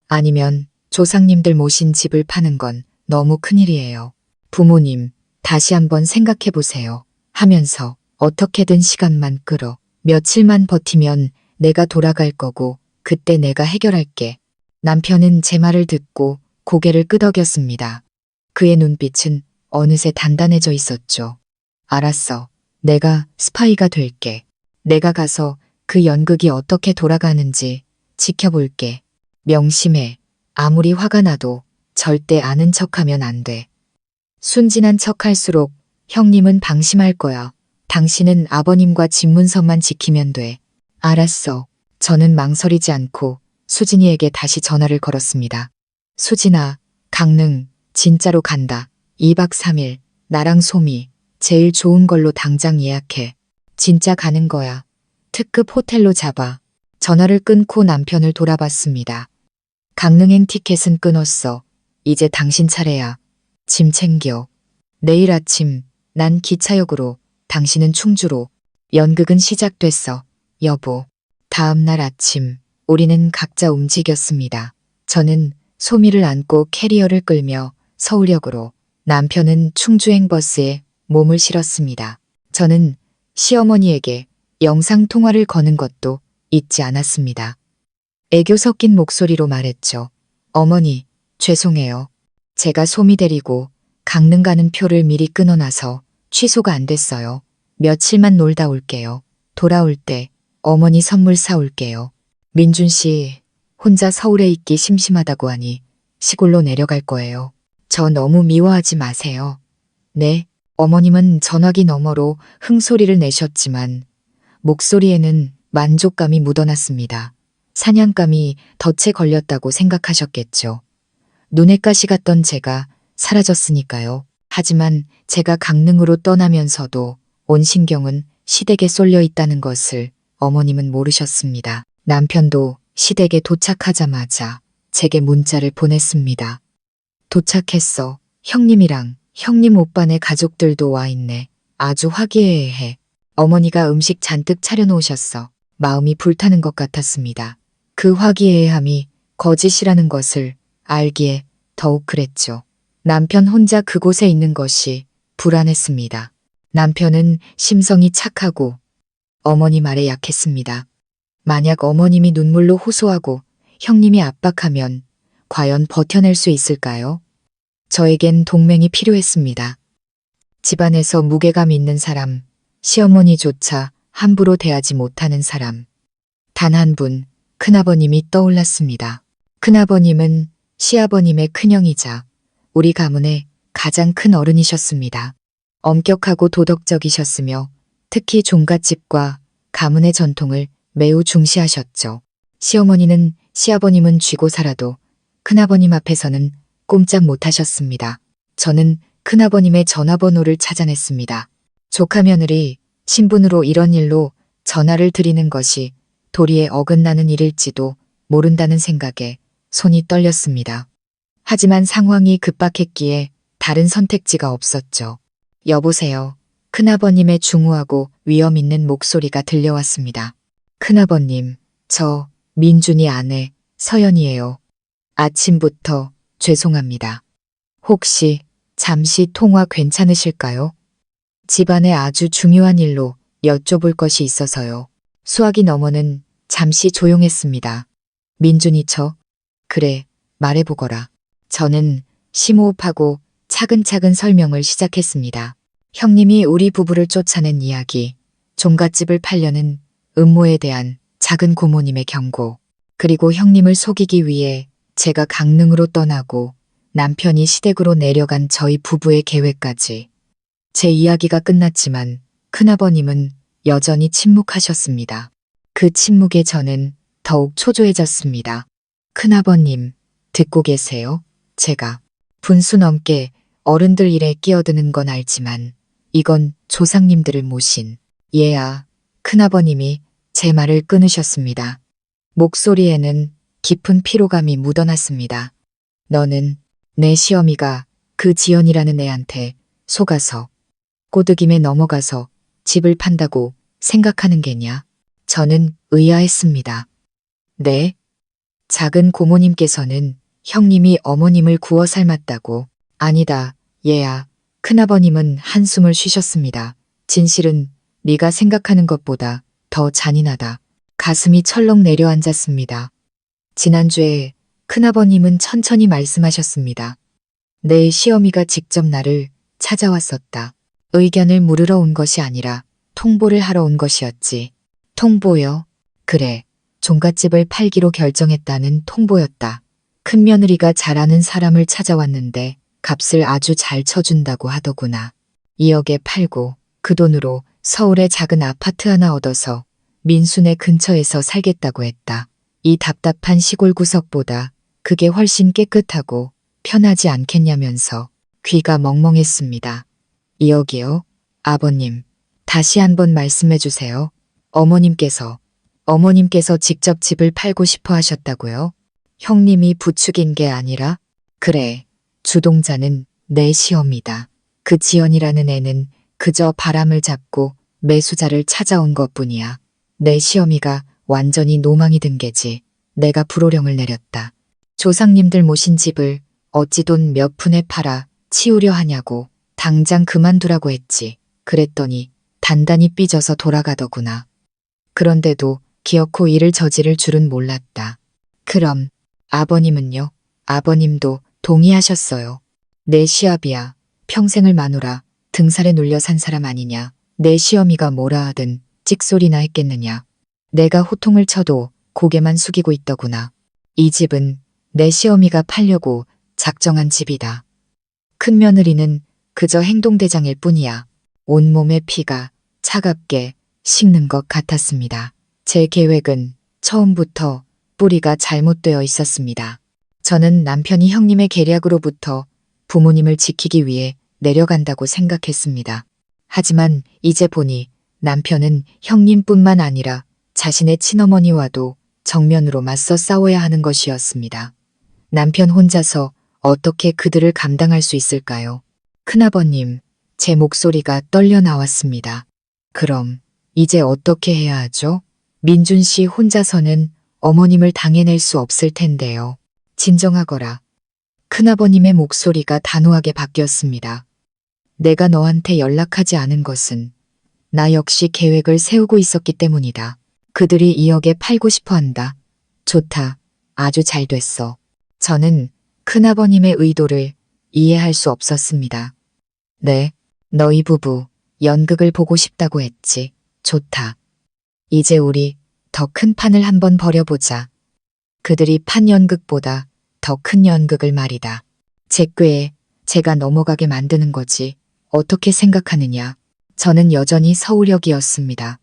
아니면 조상님들 모신 집을 파는 건 너무 큰일이에요. 부모님, 다시 한번 생각해 보세요. 하면서 어떻게든 시간만 끌어. 며칠만 버티면 내가 돌아갈 거고 그때 내가 해결할게. 남편은 제 말을 듣고 고개를 끄덕였습니다. 그의 눈빛은 어느새 단단해져 있었죠. 알았어. 내가 스파이가 될게. 내가 가서 그 연극이 어떻게 돌아가는지 지켜볼게. 명심해. 아무리 화가 나도 절대 아는 척하면 안 돼. 순진한 척할수록 형님은 방심할 거야. 당신은 아버님과 집문서만 지키면 돼. 알았어. 저는 망설이지 않고 수진이에게 다시 전화를 걸었습니다. 수진아, 강릉, 진짜로 간다. 2박 3일, 나랑 소미, 제일 좋은 걸로 당장 예약해. 진짜 가는 거야. 특급 호텔로 잡아. 전화를 끊고 남편을 돌아봤습니다. 강릉행 티켓은 끊었어. 이제 당신 차례야. 짐 챙겨. 내일 아침 난 기차역으로, 당신은 충주로. 연극은 시작됐어. 여보. 다음 날 아침 우리는 각자 움직였습니다. 저는 소미를 안고 캐리어를 끌며 서울역으로, 남편은 충주행 버스에 몸을 실었습니다. 저는 시어머니에게 영상통화를 거는 것도 잊지 않았습니다. 애교 섞인 목소리로 말했죠. 어머니, 죄송해요. 제가 소미 데리고 강릉 가는 표를 미리 끊어놔서 취소가 안 됐어요. 며칠만 놀다 올게요. 돌아올 때 어머니 선물 사올게요. 민준 씨, 혼자 서울에 있기 심심하다고 하니 시골로 내려갈 거예요. 저 너무 미워하지 마세요. 네, 어머님은 전화기 너머로 흥소리를 내셨지만 목소리에는 만족감이 묻어났습니다. 사냥감이 덫에 걸렸다고 생각하셨겠죠. 눈에 가시 갔던 제가 사라졌으니까요. 하지만 제가 강릉으로 떠나면서도 온 신경은 시댁에 쏠려 있다는 것을 어머님은 모르셨습니다. 남편도 시댁에 도착하자마자 제게 문자를 보냈습니다. 도착했어. 형님이랑 형님 오빠네 가족들도 와 있네. 아주 화기애애해. 어머니가 음식 잔뜩 차려놓으셨어. 마음이 불타는 것 같았습니다. 그 화기애애함이 거짓이라는 것을 알기에 더욱 그랬죠. 남편 혼자 그곳에 있는 것이 불안했습니다. 남편은 심성이 착하고 어머니 말에 약했습니다. 만약 어머님이 눈물로 호소하고 형님이 압박하면 과연 버텨낼 수 있을까요? 저에겐 동맹이 필요했습니다. 집안에서 무게감 있는 사람, 시어머니조차 함부로 대하지 못하는 사람. 단 한 분, 큰아버님이 떠올랐습니다. 큰아버님은 시아버님의 큰형이자 우리 가문의 가장 큰 어른이셨습니다. 엄격하고 도덕적이셨으며 특히 종갓집과 가문의 전통을 매우 중시하셨죠. 시어머니는 시아버님은 쥐고 살아도 큰아버님 앞에서는 꼼짝 못하셨습니다. 저는 큰아버님의 전화번호를 찾아냈습니다. 조카 며느리 신분으로 이런 일로 전화를 드리는 것이 도리에 어긋나는 일일지도 모른다는 생각에 손이 떨렸습니다. 하지만 상황이 급박했기에 다른 선택지가 없었죠. 여보세요. 큰아버님의 중후하고 위험 있는 목소리가 들려왔습니다. 큰아버님, 저 민준이 아내 서연이에요. 아침부터 죄송합니다. 혹시 잠시 통화 괜찮으실까요? 집안의 아주 중요한 일로 여쭤볼 것이 있어서요. 수화기 너머는 잠시 조용했습니다. 민준이 그래, 말해보거라. 저는 심호흡하고 차근차근 설명을 시작했습니다. 형님이 우리 부부를 쫓아낸 이야기, 종갓집을 팔려는 음모에 대한 작은 고모님의 경고, 그리고 형님을 속이기 위해 제가 강릉으로 떠나고 남편이 시댁으로 내려간 저희 부부의 계획까지. 제 이야기가 끝났지만 큰아버님은 여전히 침묵하셨습니다. 그 침묵에 저는 더욱 초조해졌습니다. 큰아버님, 듣고 계세요? 제가 분수 넘게 어른들 일에 끼어드는 건 알지만 이건 조상님들을 모신 큰아버님이 제 말을 끊으셨습니다. 목소리에는 깊은 피로감이 묻어났습니다. 너는 내 시어미가 그 지연이라는 애한테 속아서 꼬드김에 넘어가서 집을 판다고 생각하는 게냐? 저는 의아했습니다. 네? 작은 고모님께서는 형님이 어머님을 구워 삶았다고. 아니다, 얘야. 큰아버님은 한숨을 쉬셨습니다. 진실은 네가 생각하는 것보다 더 잔인하다. 가슴이 철렁 내려앉았습니다. 지난주에 큰아버님은 천천히 말씀하셨습니다. 내 시어미가 직접 나를 찾아왔었다. 의견을 물으러 온 것이 아니라 통보를 하러 온 것이었지. 통보요? 그래. 종갓집을 팔기로 결정했다는 통보였다. 큰며느리가 잘 아는 사람을 찾아왔는데 값을 아주 잘 쳐준다고 하더구나. 2억에 팔고 그 돈으로 서울에 작은 아파트 하나 얻어서 민수네 근처에서 살겠다고 했다. 이 답답한 시골 구석보다 그게 훨씬 깨끗하고 편하지 않겠냐면서 귀가 멍멍했습니다. 2억이요? 아버님, 다시 한번 말씀해 주세요. 어머님께서 직접 집을 팔고 싶어 하셨다고요? 형님이 부추긴 게 아니라? 그래, 주동자는 내 시어미다. 그 지연이라는 애는 그저 바람을 잡고 매수자를 찾아온 것뿐이야. 내 시어미가 완전히 노망이 든 게지. 내가 불호령을 내렸다. 조상님들 모신 집을 어찌 돈 몇 푼에 팔아 치우려 하냐고. 당장 그만두라고 했지. 그랬더니 단단히 삐져서 돌아가더구나. 그런데도 기어코 일을 저지를 줄은 몰랐다. 그럼 아버님은요? 아버님도 동의하셨어요. 내 시아비야. 평생을 마누라 등살에 눌려 산 사람 아니냐. 내 시어미가 뭐라 하든 찍소리나 했겠느냐. 내가 호통을 쳐도 고개만 숙이고 있더구나. 이 집은 내 시어미가 팔려고 작정한 집이다. 큰며느리는 그저 행동대장일 뿐이야. 온몸의 피가 차갑게 식는 것 같았습니다. 제 계획은 처음부터 뿌리가 잘못되어 있었습니다. 저는 남편이 형님의 계략으로부터 부모님을 지키기 위해 내려간다고 생각했습니다. 하지만 이제 보니 남편은 형님뿐만 아니라 자신의 친어머니와도 정면으로 맞서 싸워야 하는 것이었습니다. 남편 혼자서 어떻게 그들을 감당할 수 있을까요? 큰아버님, 제 목소리가 떨려 나왔습니다. 그럼 이제 어떻게 해야 하죠? 민준 씨 혼자서는 어머님을 당해낼 수 없을 텐데요. 진정하거라. 큰아버님의 목소리가 단호하게 바뀌었습니다. 내가 너한테 연락하지 않은 것은 나 역시 계획을 세우고 있었기 때문이다. 그들이 2억에 팔고 싶어 한다. 좋다. 아주 잘 됐어. 저는 큰아버님의 의도를 이해할 수 없었습니다. 네, 너희 부부 연극을 보고 싶다고 했지. 좋다. 이제 우리 더 큰 판을 한번 벌여보자. 그들이 판 연극보다 더 큰 연극을 말이다. 제 꾀에 제가 넘어가게 만드는 거지. 어떻게 생각하느냐. 저는 여전히 서울역이었습니다.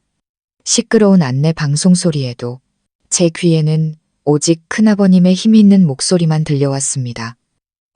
시끄러운 안내 방송 소리에도 제 귀에는 오직 큰아버님의 힘이 있는 목소리만 들려왔습니다.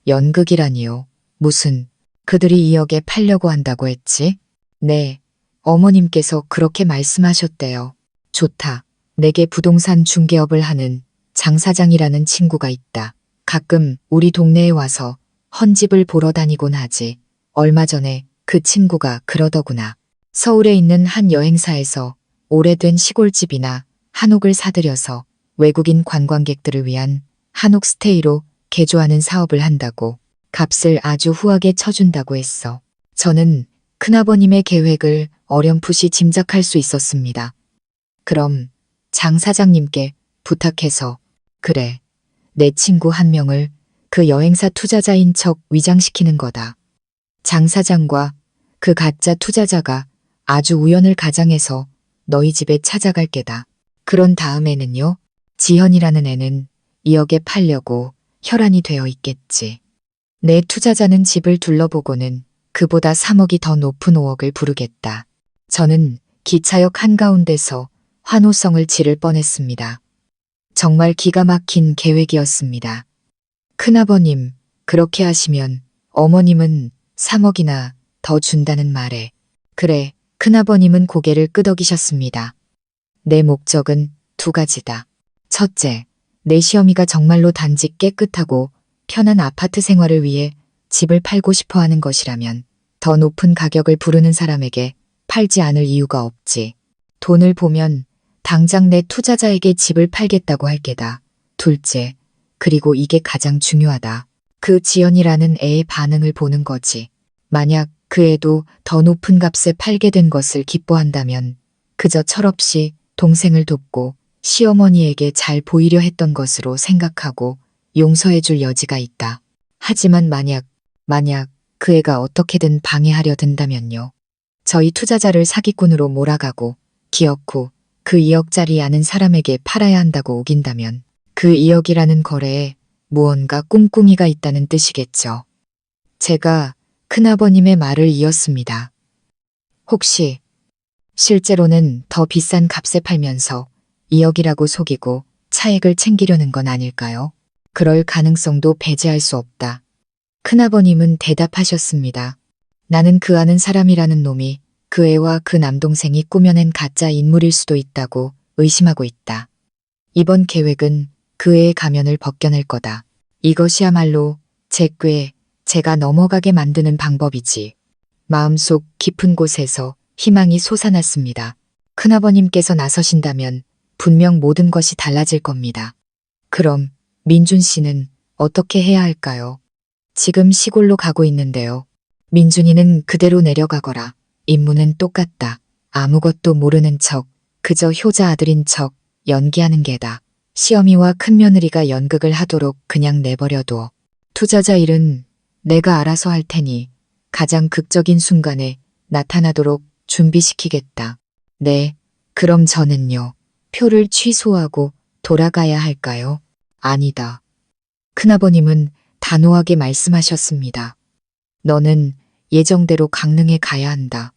연극이라니요. 무슨 그들이 2억에 팔려고 한다고 했지? 네, 어머님께서 그렇게 말씀하셨대요. 좋다. 내게 부동산 중개업을 하는 장 사장이라는 친구가 있다. 가끔 우리 동네에 와서 헌집을 보러 다니곤 하지. 얼마 전에 그 친구가 그러더구나. 서울에 있는 한 여행사에서 오래된 시골집이나 한옥을 사들여서 외국인 관광객들을 위한 한옥 스테이로 개조하는 사업을 한다고. 값을 아주 후하게 쳐준다고 했어. 저는 큰아버님의 계획을 어렴풋이 짐작할 수 있었습니다. 그럼 장 사장님께 부탁해서 그래, 내 친구 한 명을 그 여행사 투자자인 척 위장시키는 거다. 장 사장과 그 가짜 투자자가 아주 우연을 가장해서 너희 집에 찾아갈 게다. 그런 다음에는요, 지현이라는 애는 2억에 팔려고 혈안이 되어 있겠지. 내 투자자는 집을 둘러보고는 그보다 3억이 더 높은 5억을 부르겠다. 저는 기차역 한가운데서 환호성을 지를 뻔했습니다. 정말 기가 막힌 계획이었습니다. 큰아버님, 그렇게 하시면 어머님은 3억이나 더 준다는 말에. 그래, 큰아버님은 고개를 끄덕이셨습니다. 내 목적은 두 가지다. 첫째, 내 시어미가 정말로 단지 깨끗하고 편한 아파트 생활을 위해 집을 팔고 싶어 하는 것이라면 더 높은 가격을 부르는 사람에게 팔지 않을 이유가 없지. 돈을 보면 당장 내 투자자에게 집을 팔겠다고 할 게다. 둘째, 그리고 이게 가장 중요하다. 그 지연이라는 애의 반응을 보는 거지. 만약 그 애도 더 높은 값에 팔게 된 것을 기뻐한다면 그저 철없이 동생을 돕고 시어머니에게 잘 보이려 했던 것으로 생각하고 용서해 줄 여지가 있다. 하지만 만약 그 애가 어떻게든 방해하려 든다면요. 저희 투자자를 사기꾼으로 몰아가고 기억 후 그 2억짜리 아는 사람에게 팔아야 한다고 우긴다면 그 2억이라는 거래에 무언가 꿍꿍이가 있다는 뜻이겠죠. 제가 큰아버님의 말을 이었습니다. 혹시 실제로는 더 비싼 값에 팔면서 2억이라고 속이고 차액을 챙기려는 건 아닐까요? 그럴 가능성도 배제할 수 없다. 큰아버님은 대답하셨습니다. 나는 그 아는 사람이라는 놈이 그 애와 그 남동생이 꾸며낸 가짜 인물일 수도 있다고 의심하고 있다. 이번 계획은 그 애의 가면을 벗겨낼 거다. 이것이야말로 제 꾀에 제가 넘어가게 만드는 방법이지. 마음속 깊은 곳에서 희망이 솟아났습니다. 큰아버님께서 나서신다면 분명 모든 것이 달라질 겁니다. 그럼 민준 씨는 어떻게 해야 할까요? 지금 시골로 가고 있는데요. 민준이는 그대로 내려가거라. 임무는 똑같다. 아무것도 모르는 척, 그저 효자 아들인 척 연기하는 게다. 시어미와 큰며느리가 연극을 하도록 그냥 내버려둬. 투자자 일은 내가 알아서 할 테니 가장 극적인 순간에 나타나도록 준비시키겠다. 네, 그럼 저는요. 표를 취소하고 돌아가야 할까요? 아니다. 큰아버님은 단호하게 말씀하셨습니다. 너는 예정대로 강릉에 가야 한다.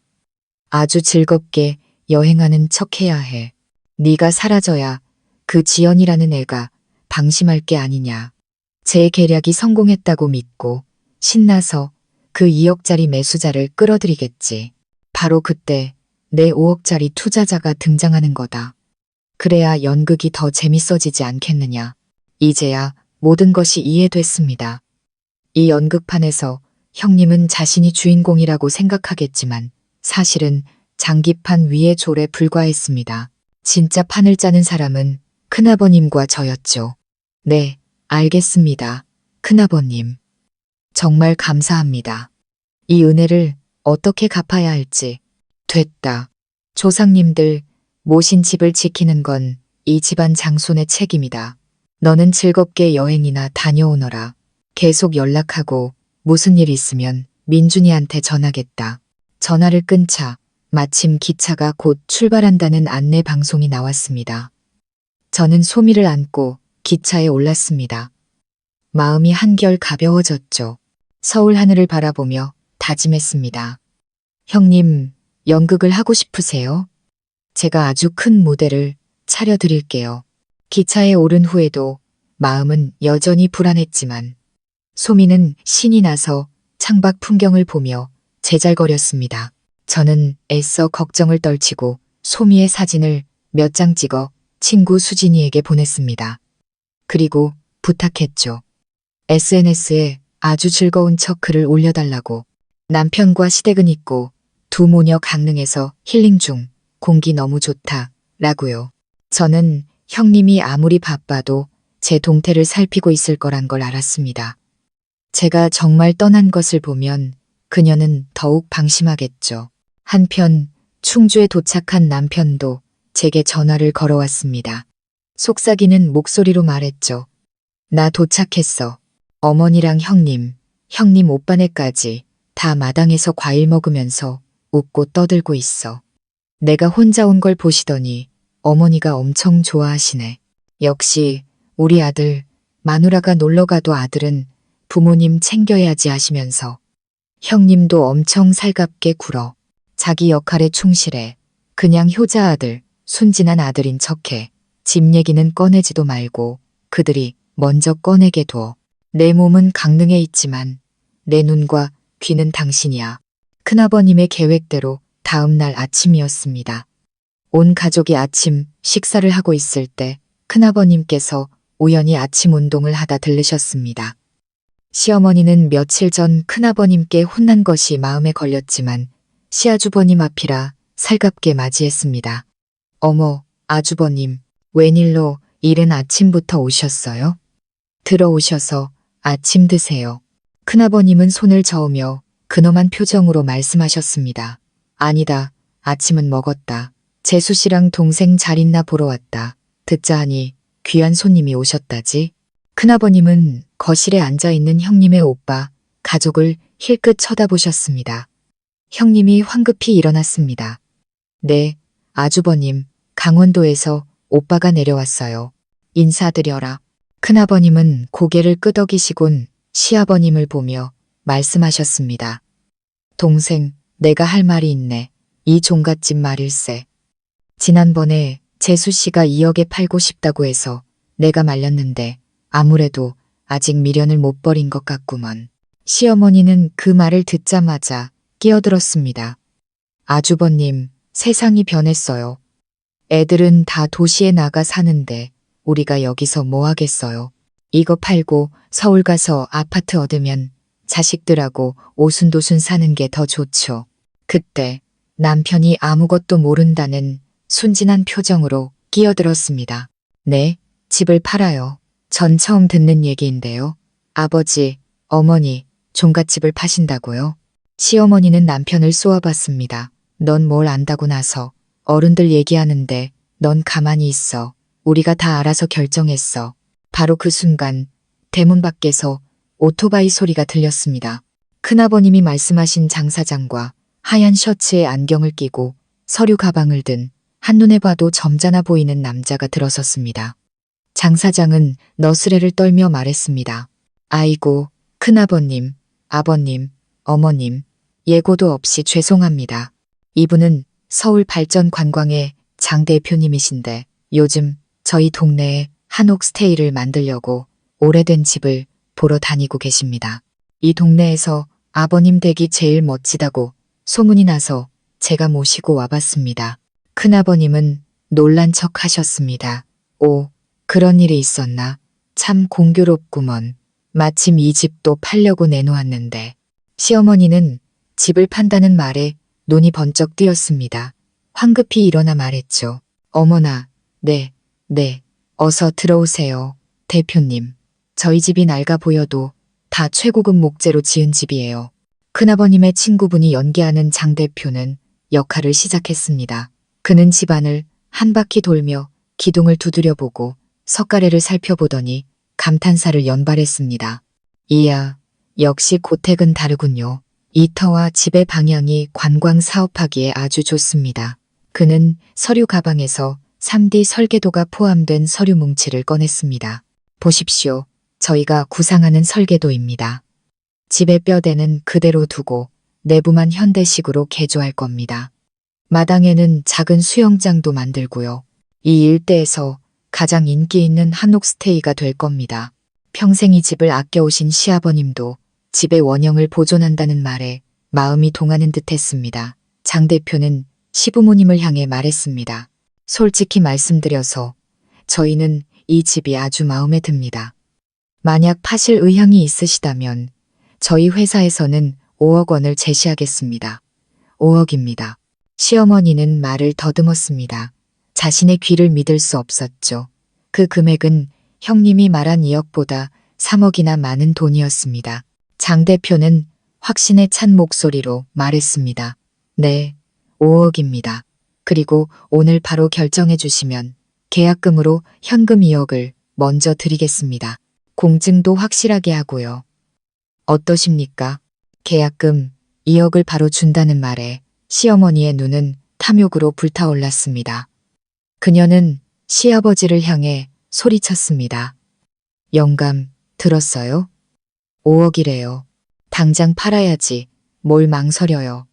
아주 즐겁게 여행하는 척 해야 해. 네가 사라져야 그 지연이라는 애가 방심할 게 아니냐. 제 계략이 성공했다고 믿고 신나서 그 2억짜리 매수자를 끌어들이겠지. 바로 그때 내 5억짜리 투자자가 등장하는 거다. 그래야 연극이 더 재밌어지지 않겠느냐. 이제야 모든 것이 이해됐습니다. 이 연극판에서 형님은 자신이 주인공이라고 생각하겠지만 사실은 장기판 위의 졸에 불과했습니다. 진짜 판을 짜는 사람은 큰아버님과 저였죠. 네, 알겠습니다. 큰아버님. 정말 감사합니다. 이 은혜를 어떻게 갚아야 할지. 됐다. 조상님들 모신 집을 지키는 건 이 집안 장손의 책임이다. 너는 즐겁게 여행이나 다녀오너라. 계속 연락하고 무슨 일 있으면 민준이한테 전하겠다. 전화를 끊자 마침 기차가 곧 출발한다는 안내 방송이 나왔습니다. 저는 소미를 안고 기차에 올랐습니다. 마음이 한결 가벼워졌죠. 서울 하늘을 바라보며 다짐했습니다. 형님, 연극을 하고 싶으세요? 제가 아주 큰 무대를 차려드릴게요. 기차에 오른 후에도 마음은 여전히 불안했지만 소미는 신이 나서 창밖 풍경을 보며 제잘거렸습니다. 저는 애써 걱정을 떨치고 소미의 사진을 몇 장 찍어 친구 수진이에게 보냈습니다. 그리고 부탁했죠. SNS에 아주 즐거운 척 글을 올려달라고. 남편과 시댁은 있고 두 모녀 강릉에서 힐링 중, 공기 너무 좋다 라고요. 저는 형님이 아무리 바빠도 제 동태를 살피고 있을 거란 걸 알았습니다. 제가 정말 떠난 것을 보면 그녀는 더욱 방심하겠죠. 한편 충주에 도착한 남편도 제게 전화를 걸어왔습니다. 속삭이는 목소리로 말했죠. 나 도착했어. 어머니랑 형님 오빠네까지 다 마당에서 과일 먹으면서 웃고 떠들고 있어. 내가 혼자 온 걸 보시더니 어머니가 엄청 좋아하시네. 역시 우리 아들, 마누라가 놀러가도 아들은 부모님 챙겨야지 하시면서 형님도 엄청 살갑게 굴어. 자기 역할에 충실해. 그냥 효자 아들, 순진한 아들인 척해. 집 얘기는 꺼내지도 말고 그들이 먼저 꺼내게 둬. 내 몸은 강릉에 있지만 내 눈과 귀는 당신이야. 큰아버님의 계획대로 다음 날 아침이었습니다. 온 가족이 아침 식사를 하고 있을 때 큰아버님께서 우연히 아침 운동을 하다 들르셨습니다. 시어머니는 며칠 전 큰아버님께 혼난 것이 마음에 걸렸지만 시아주버님 앞이라 살갑게 맞이했습니다. 어머, 아주버님, 웬일로 이른 아침부터 오셨어요? 들어오셔서 아침 드세요. 큰아버님은 손을 저으며 근엄한 표정으로 말씀하셨습니다. 아니다, 아침은 먹었다. 재수 씨랑 동생 잘 있나 보러 왔다. 듣자 하니 귀한 손님이 오셨다지. 큰아버님은 거실에 앉아있는 형님의 오빠, 가족을 힐끗 쳐다보셨습니다. 형님이 황급히 일어났습니다. 네, 아주버님, 강원도에서 오빠가 내려왔어요. 인사드려라. 큰아버님은 고개를 끄덕이시곤 시아버님을 보며 말씀하셨습니다. 동생, 내가 할 말이 있네. 이 종갓집 말일세. 지난번에 재수 씨가 2억에 팔고 싶다고 해서 내가 말렸는데 아무래도 아직 미련을 못 버린 것 같구먼. 시어머니는 그 말을 듣자마자 끼어들었습니다. 아주버님, 세상이 변했어요. 애들은 다 도시에 나가 사는데 우리가 여기서 뭐 하겠어요. 이거 팔고 서울 가서 아파트 얻으면 자식들하고 오순도순 사는 게 더 좋죠. 그때 남편이 아무것도 모른다는 순진한 표정으로 끼어들었습니다. 네, 집을 팔아요. 전 처음 듣는 얘기인데요. 아버지, 어머니, 종갓집을 파신다고요? 시어머니는 남편을 쏘아봤습니다. 넌 뭘 안다고 나서 어른들 얘기하는데 넌 가만히 있어. 우리가 다 알아서 결정했어. 바로 그 순간 대문 밖에서 오토바이 소리가 들렸습니다. 큰아버님이 말씀하신 장 사장과 하얀 셔츠에 안경을 끼고 서류 가방을 든 한눈에 봐도 점잖아 보이는 남자가 들어섰습니다. 장 사장은 너스레를 떨며 말했습니다. 아이고, 큰아버님, 아버님, 어머님, 예고도 없이 죄송합니다. 이분은 서울 발전 관광의 장 대표님이신데 요즘 저희 동네에 한옥 스테이를 만들려고 오래된 집을 보러 다니고 계십니다. 이 동네에서 아버님 댁이 제일 멋지다고 소문이 나서 제가 모시고 와봤습니다. 큰아버님은 놀란 척 하셨습니다. 오, 그런 일이 있었나? 참 공교롭구먼. 마침 이 집도 팔려고 내놓았는데. 시어머니는 집을 판다는 말에 눈이 번쩍 뜨였습니다. 황급히 일어나 말했죠. 어머나, 네, 어서 들어오세요. 대표님, 저희 집이 낡아 보여도 다 최고급 목재로 지은 집이에요. 큰아버님의 친구분이 연기하는 장 대표는 역할을 시작했습니다. 그는 집안을 한 바퀴 돌며 기둥을 두드려보고 석가래를 살펴보더니 감탄사를 연발했습니다. 이야, 역시 고택은 다르군요. 이 터와 집의 방향이 관광 사업하기에 아주 좋습니다. 그는 서류 가방에서 3D 설계도가 포함된 서류 뭉치를 꺼냈습니다. 보십시오. 저희가 구상하는 설계도입니다. 집의 뼈대는 그대로 두고 내부만 현대식으로 개조할 겁니다. 마당에는 작은 수영장도 만들고요. 이 일대에서 가장 인기 있는 한옥 스테이가 될 겁니다. 평생 이 집을 아껴오신 시아버님도 집의 원형을 보존한다는 말에 마음이 동하는 듯 했습니다. 장 대표는 시부모님을 향해 말했습니다. 솔직히 말씀드려서 저희는 이 집이 아주 마음에 듭니다. 만약 파실 의향이 있으시다면 저희 회사에서는 5억 원을 제시하겠습니다. 5억입니다. 시어머니는 말을 더듬었습니다. 자신의 귀를 믿을 수 없었죠. 그 금액은 형님이 말한 2억보다 3억이나 많은 돈이었습니다. 장 대표는 확신에 찬 목소리로 말했습니다. 네, 5억입니다. 그리고 오늘 바로 결정해 주시면 계약금으로 현금 2억을 먼저 드리겠습니다. 공증도 확실하게 하고요. 어떠십니까? 계약금 2억을 바로 준다는 말에 시어머니의 눈은 탐욕으로 불타올랐습니다. 그녀는 시아버지를 향해 소리쳤습니다. 영감, 들었어요? 5억이래요. 당장 팔아야지. 뭘 망설여요.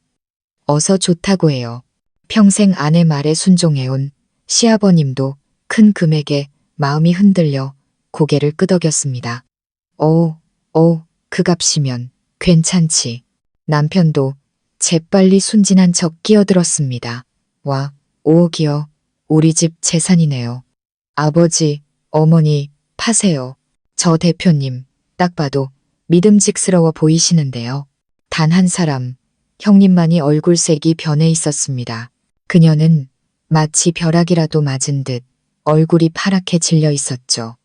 어서 좋다고 해요. 평생 아내 말에 순종해온 시아버님도 큰 금액에 마음이 흔들려 고개를 끄덕였습니다. 그 값이면 괜찮지. 남편도 재빨리 순진한 척 끼어들었습니다. 와, 5억이요. 우리 집 재산이네요. 아버지, 어머니, 파세요. 저 대표님, 딱 봐도 믿음직스러워 보이시는데요. 단 한 사람, 형님만이 얼굴색이 변해 있었습니다. 그녀는 마치 벼락이라도 맞은 듯 얼굴이 파랗게 질려 있었죠.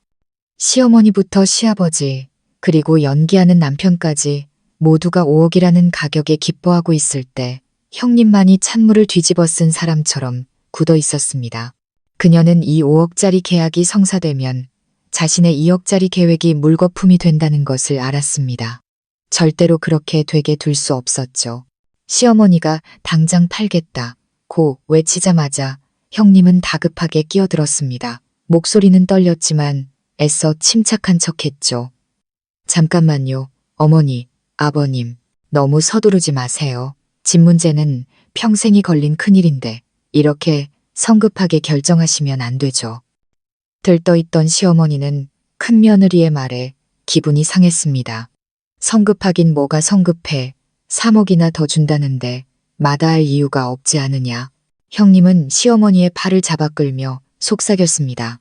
시어머니부터 시아버지, 그리고 연기하는 남편까지 모두가 5억이라는 가격에 기뻐하고 있을 때 형님만이 찬물을 뒤집어 쓴 사람처럼 굳어 있었습니다. 그녀는 이 5억짜리 계약이 성사되면 자신의 2억짜리 계획이 물거품이 된다는 것을 알았습니다. 절대로 그렇게 되게 둘 수 없었죠. 시어머니가 당장 팔겠다 고 외치자마자 형님은 다급하게 끼어들었습니다. 목소리는 떨렸지만 애써 침착한 척했죠. 잠깐만요, 어머니, 아버님. 너무 서두르지 마세요. 집 문제는 평생이 걸린 큰일인데 이렇게 성급하게 결정하시면 안 되죠. 들떠있던 시어머니는 큰며느리의 말에 기분이 상했습니다. 성급하긴 뭐가 성급해. 3억이나 더 준다는데 마다할 이유가 없지 않으냐. 형님은 시어머니의 팔을 잡아 끌며 속삭였습니다.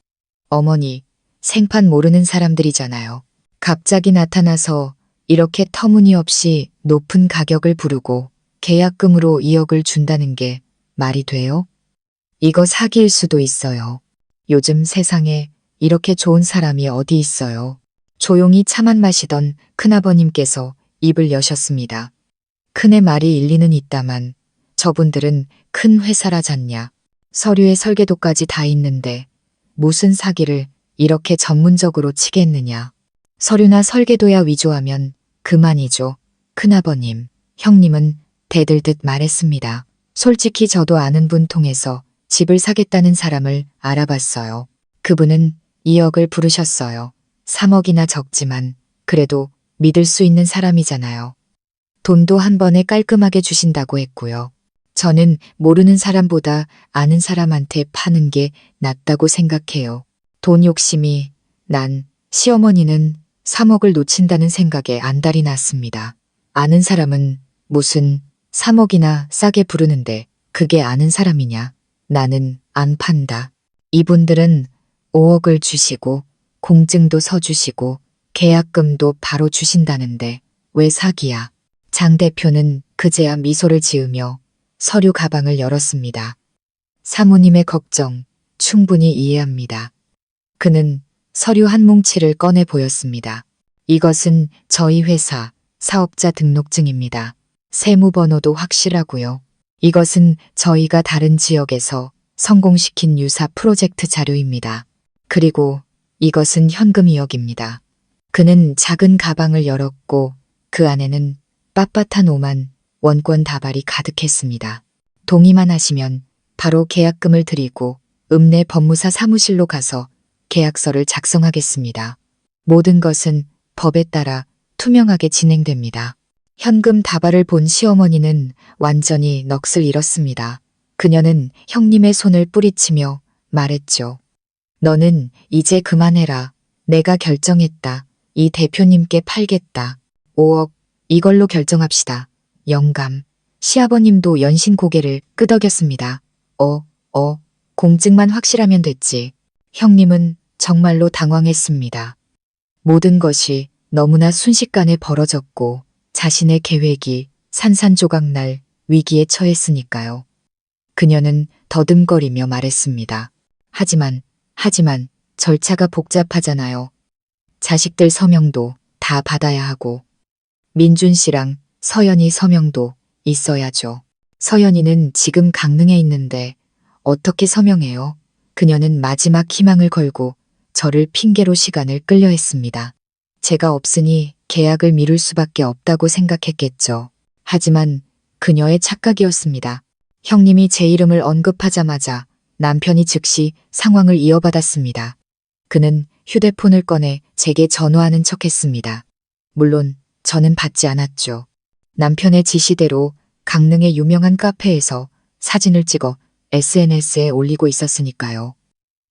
어머니, 생판 모르는 사람들이잖아요. 갑자기 나타나서 이렇게 터무니없이 높은 가격을 부르고 계약금으로 2억을 준다는 게 말이 돼요? 이거 사기일 수도 있어요. 요즘 세상에 이렇게 좋은 사람이 어디 있어요. 조용히 차만 마시던 큰아버님께서 입을 여셨습니다. 큰애 말이 일리는 있다만 저분들은 큰 회사라잖냐. 서류에 설계도까지 다 있는데 무슨 사기를 이렇게 전문적으로 치겠느냐. 서류나 설계도야 위조하면 그만이죠. 큰아버님, 형님은 대들듯 말했습니다. 솔직히 저도 아는 분 통해서 집을 사겠다는 사람을 알아봤어요. 그분은 2억을 부르셨어요. 3억이나 적지만 그래도 믿을 수 있는 사람이잖아요. 돈도 한 번에 깔끔하게 주신다고 했고요. 저는 모르는 사람보다 아는 사람한테 파는 게 낫다고 생각해요. 돈 욕심이 난 시어머니는 3억을 놓친다는 생각에 안달이 났습니다. 아는 사람은 무슨 3억이나 싸게 부르는데 그게 아는 사람이냐. 나는 안 판다. 이분들은 5억을 주시고 공증도 서주시고 계약금도 바로 주신다는데 왜 사기야. 장 대표는 그제야 미소를 지으며 서류 가방을 열었습니다. 사모님의 걱정 충분히 이해합니다. 그는 서류 한 뭉치를 꺼내 보였습니다. 이것은 저희 회사 사업자 등록증입니다. 세무번호도 확실하고요. 이것은 저희가 다른 지역에서 성공시킨 유사 프로젝트 자료입니다. 그리고 이것은 현금 2억입니다. 그는 작은 가방을 열었고 그 안에는 빳빳한 5만 원권 다발이 가득했습니다. 동의만 하시면 바로 계약금을 드리고 읍내 법무사 사무실로 가서 계약서를 작성하겠습니다. 모든 것은 법에 따라 투명하게 진행됩니다. 현금 다발을 본 시어머니는 완전히 넋을 잃었습니다. 그녀는 형님의 손을 뿌리치며 말했죠. 너는 이제 그만해라. 내가 결정했다. 이 대표님께 팔겠다. 5억 이걸로 결정합시다. 영감. 시아버님도 연신 고개를 끄덕였습니다. 공증만 확실하면 됐지. 형님은 정말로 당황했습니다. 모든 것이 너무나 순식간에 벌어졌고 자신의 계획이 산산조각날 위기에 처했으니까요. 그녀는 더듬거리며 말했습니다. 하지만 절차가 복잡하잖아요. 자식들 서명도 다 받아야 하고 민준 씨랑 서연이 서명도 있어야죠. 서연이는 지금 강릉에 있는데 어떻게 서명해요? 그녀는 마지막 희망을 걸고 저를 핑계로 시간을 끌려 했습니다. 제가 없으니 계약을 미룰 수밖에 없다고 생각했겠죠. 하지만 그녀의 착각이었습니다. 형님이 제 이름을 언급하자마자 남편이 즉시 상황을 이어받았습니다. 그는 휴대폰을 꺼내 제게 전화하는 척했습니다. 물론 저는 받지 않았죠. 남편의 지시대로 강릉의 유명한 카페에서 사진을 찍어 SNS에 올리고 있었으니까요.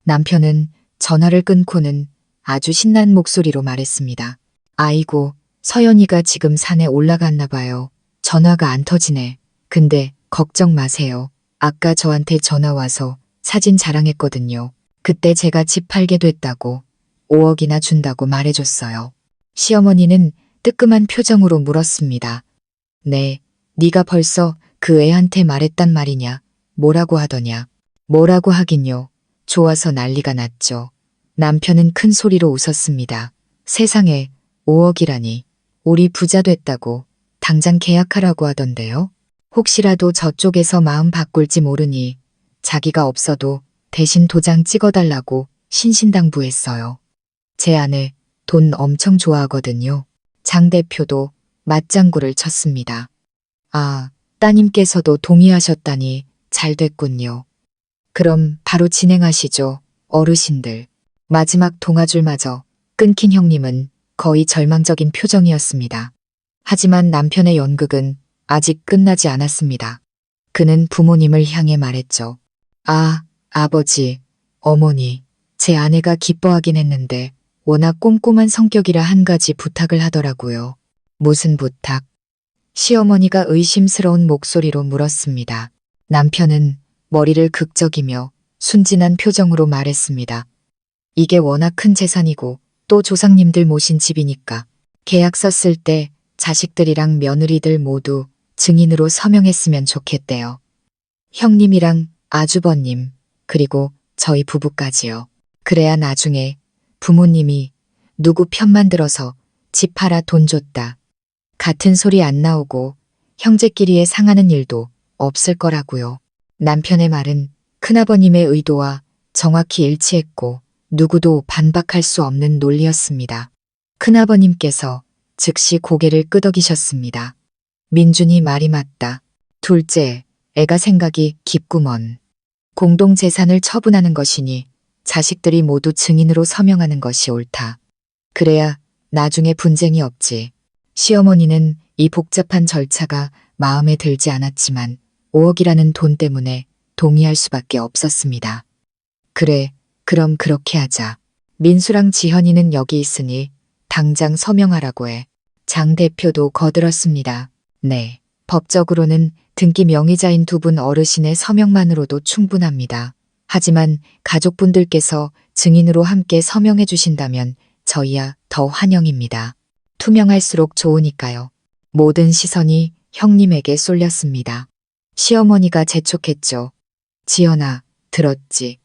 남편은 전화를 끊고는 아주 신난 목소리로 말했습니다. 아이고, 서연이가 지금 산에 올라갔나 봐요. 전화가 안 터지네. 근데 걱정 마세요. 아까 저한테 전화 와서 사진 자랑했거든요. 그때 제가 집 팔게 됐다고 5억이나 준다고 말해줬어요. 시어머니는 뜨끔한 표정으로 물었습니다. 네, 네가 벌써 그 애한테 말했단 말이냐? 뭐라고 하더냐? 뭐라고 하긴요. 좋아서 난리가 났죠. 남편은 큰 소리로 웃었습니다. 세상에 5억이라니. 우리 부자 됐다고 당장 계약하라고 하던데요. 혹시라도 저쪽에서 마음 바꿀지 모르니 자기가 없어도 대신 도장 찍어달라고 신신당부했어요. 제 아내 돈 엄청 좋아하거든요. 장 대표도 맞장구를 쳤습니다. 아, 따님께서도 동의하셨다니 잘 됐군요. 그럼 바로 진행하시죠, 어르신들. 마지막 동아줄마저 끊긴 형님은 거의 절망적인 표정이었습니다. 하지만 남편의 연극은 아직 끝나지 않았습니다. 그는 부모님을 향해 말했죠. 아, 아버지, 어머니, 제 아내가 기뻐하긴 했는데 워낙 꼼꼼한 성격이라 한 가지 부탁을 하더라고요. 무슨 부탁? 시어머니가 의심스러운 목소리로 물었습니다. 남편은 머리를 극적이며 순진한 표정으로 말했습니다. 이게 워낙 큰 재산이고 또 조상님들 모신 집이니까 계약서 쓸 때 자식들이랑 며느리들 모두 증인으로 서명했으면 좋겠대요. 형님이랑 아주버님, 그리고 저희 부부까지요. 그래야 나중에 부모님이 누구 편만 들어서 집 팔아 돈 줬다. 같은 소리 안 나오고 형제끼리에 상하는 일도 없을 거라고요. 남편의 말은 큰아버님의 의도와 정확히 일치했고 누구도 반박할 수 없는 논리였습니다. 큰아버님께서 즉시 고개를 끄덕이셨습니다. 민준이 말이 맞다. 둘째, 애가 생각이 깊구먼. 공동재산을 처분하는 것이니 자식들이 모두 증인으로 서명하는 것이 옳다. 그래야 나중에 분쟁이 없지. 시어머니는 이 복잡한 절차가 마음에 들지 않았지만 5억이라는 돈 때문에 동의할 수밖에 없었습니다. 그래, 그럼 그렇게 하자. 민수랑 지현이는 여기 있으니 당장 서명하라고 해. 장 대표도 거들었습니다. 네, 법적으로는 등기 명의자인 두 분 어르신의 서명만으로도 충분합니다. 하지만 가족분들께서 증인으로 함께 서명해 주신다면 저희야 더 환영입니다. 투명할수록 좋으니까요. 모든 시선이 형님에게 쏠렸습니다. 시어머니가 재촉했죠. 지연아, 들었지?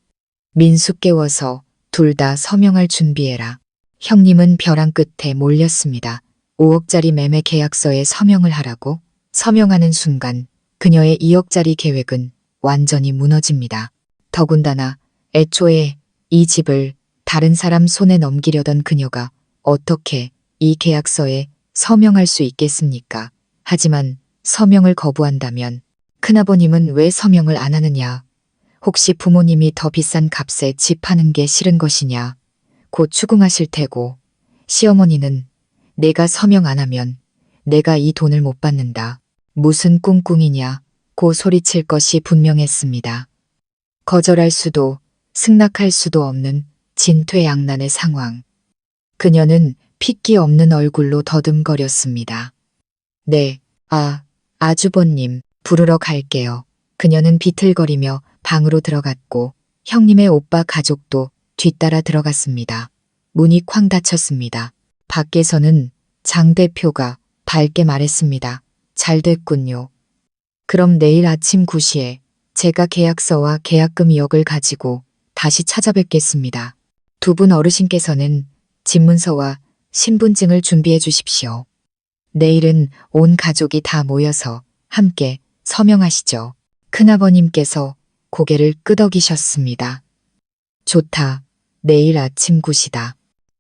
민수 깨워서 둘 다 서명할 준비해라. 형님은 벼랑 끝에 몰렸습니다. 5억짜리 매매 계약서에 서명을 하라고? 서명하는 순간 그녀의 2억짜리 계획은 완전히 무너집니다. 더군다나 애초에 이 집을 다른 사람 손에 넘기려던 그녀가 어떻게 이 계약서에 서명할 수 있겠습니까? 하지만 서명을 거부한다면 큰아버님은 왜 서명을 안 하느냐? 혹시 부모님이 더 비싼 값에 집 파는 게 싫은 것이냐? 곧 추궁하실 테고 시어머니는 내가 서명 안 하면 내가 이 돈을 못 받는다. 무슨 꿍꿍이냐? 고 소리칠 것이 분명했습니다. 거절할 수도 승낙할 수도 없는 진퇴양난의 상황. 그녀는 핏기 없는 얼굴로 더듬거렸습니다. 네, 아주버님, 부르러 갈게요. 그녀는 비틀거리며 방으로 들어갔고 형님의 오빠 가족도 뒤따라 들어갔습니다. 문이 쾅 닫혔습니다. 밖에서는 장 대표가 밝게 말했습니다. 잘 됐군요. 그럼 내일 아침 9시에 제가 계약서와 계약금 2억을 가지고 다시 찾아뵙겠습니다. 두 분 어르신께서는 집문서와 신분증을 준비해 주십시오. 내일은 온 가족이 다 모여서 함께 서명하시죠. 큰아버님께서 고개를 끄덕이셨습니다. 좋다. 내일 아침 9시다.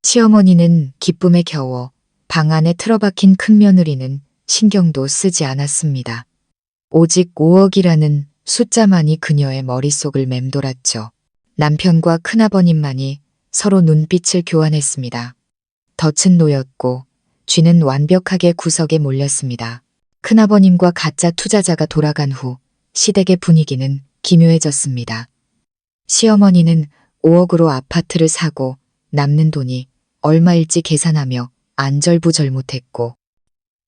시어머니는 기쁨에 겨워 방 안에 틀어박힌 큰며느리는 신경도 쓰지 않았습니다. 오직 5억이라는 숫자만이 그녀의 머릿속을 맴돌았죠. 남편과 큰아버님만이 서로 눈빛을 교환했습니다. 덫은 놓였고 쥐는 완벽하게 구석에 몰렸습니다. 큰아버님과 가짜 투자자가 돌아간 후 시댁의 분위기는 기묘해졌습니다. 시어머니는 5억으로 아파트를 사고 남는 돈이 얼마일지 계산하며 안절부절 못했고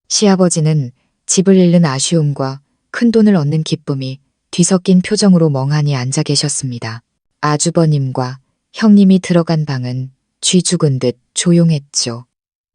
시아버지는 집을 잃는 아쉬움과 큰돈을 얻는 기쁨이 뒤섞인 표정으로 멍하니 앉아 계셨습니다. 아주버님과 형님이 들어간 방은 쥐 죽은 듯 조용했죠.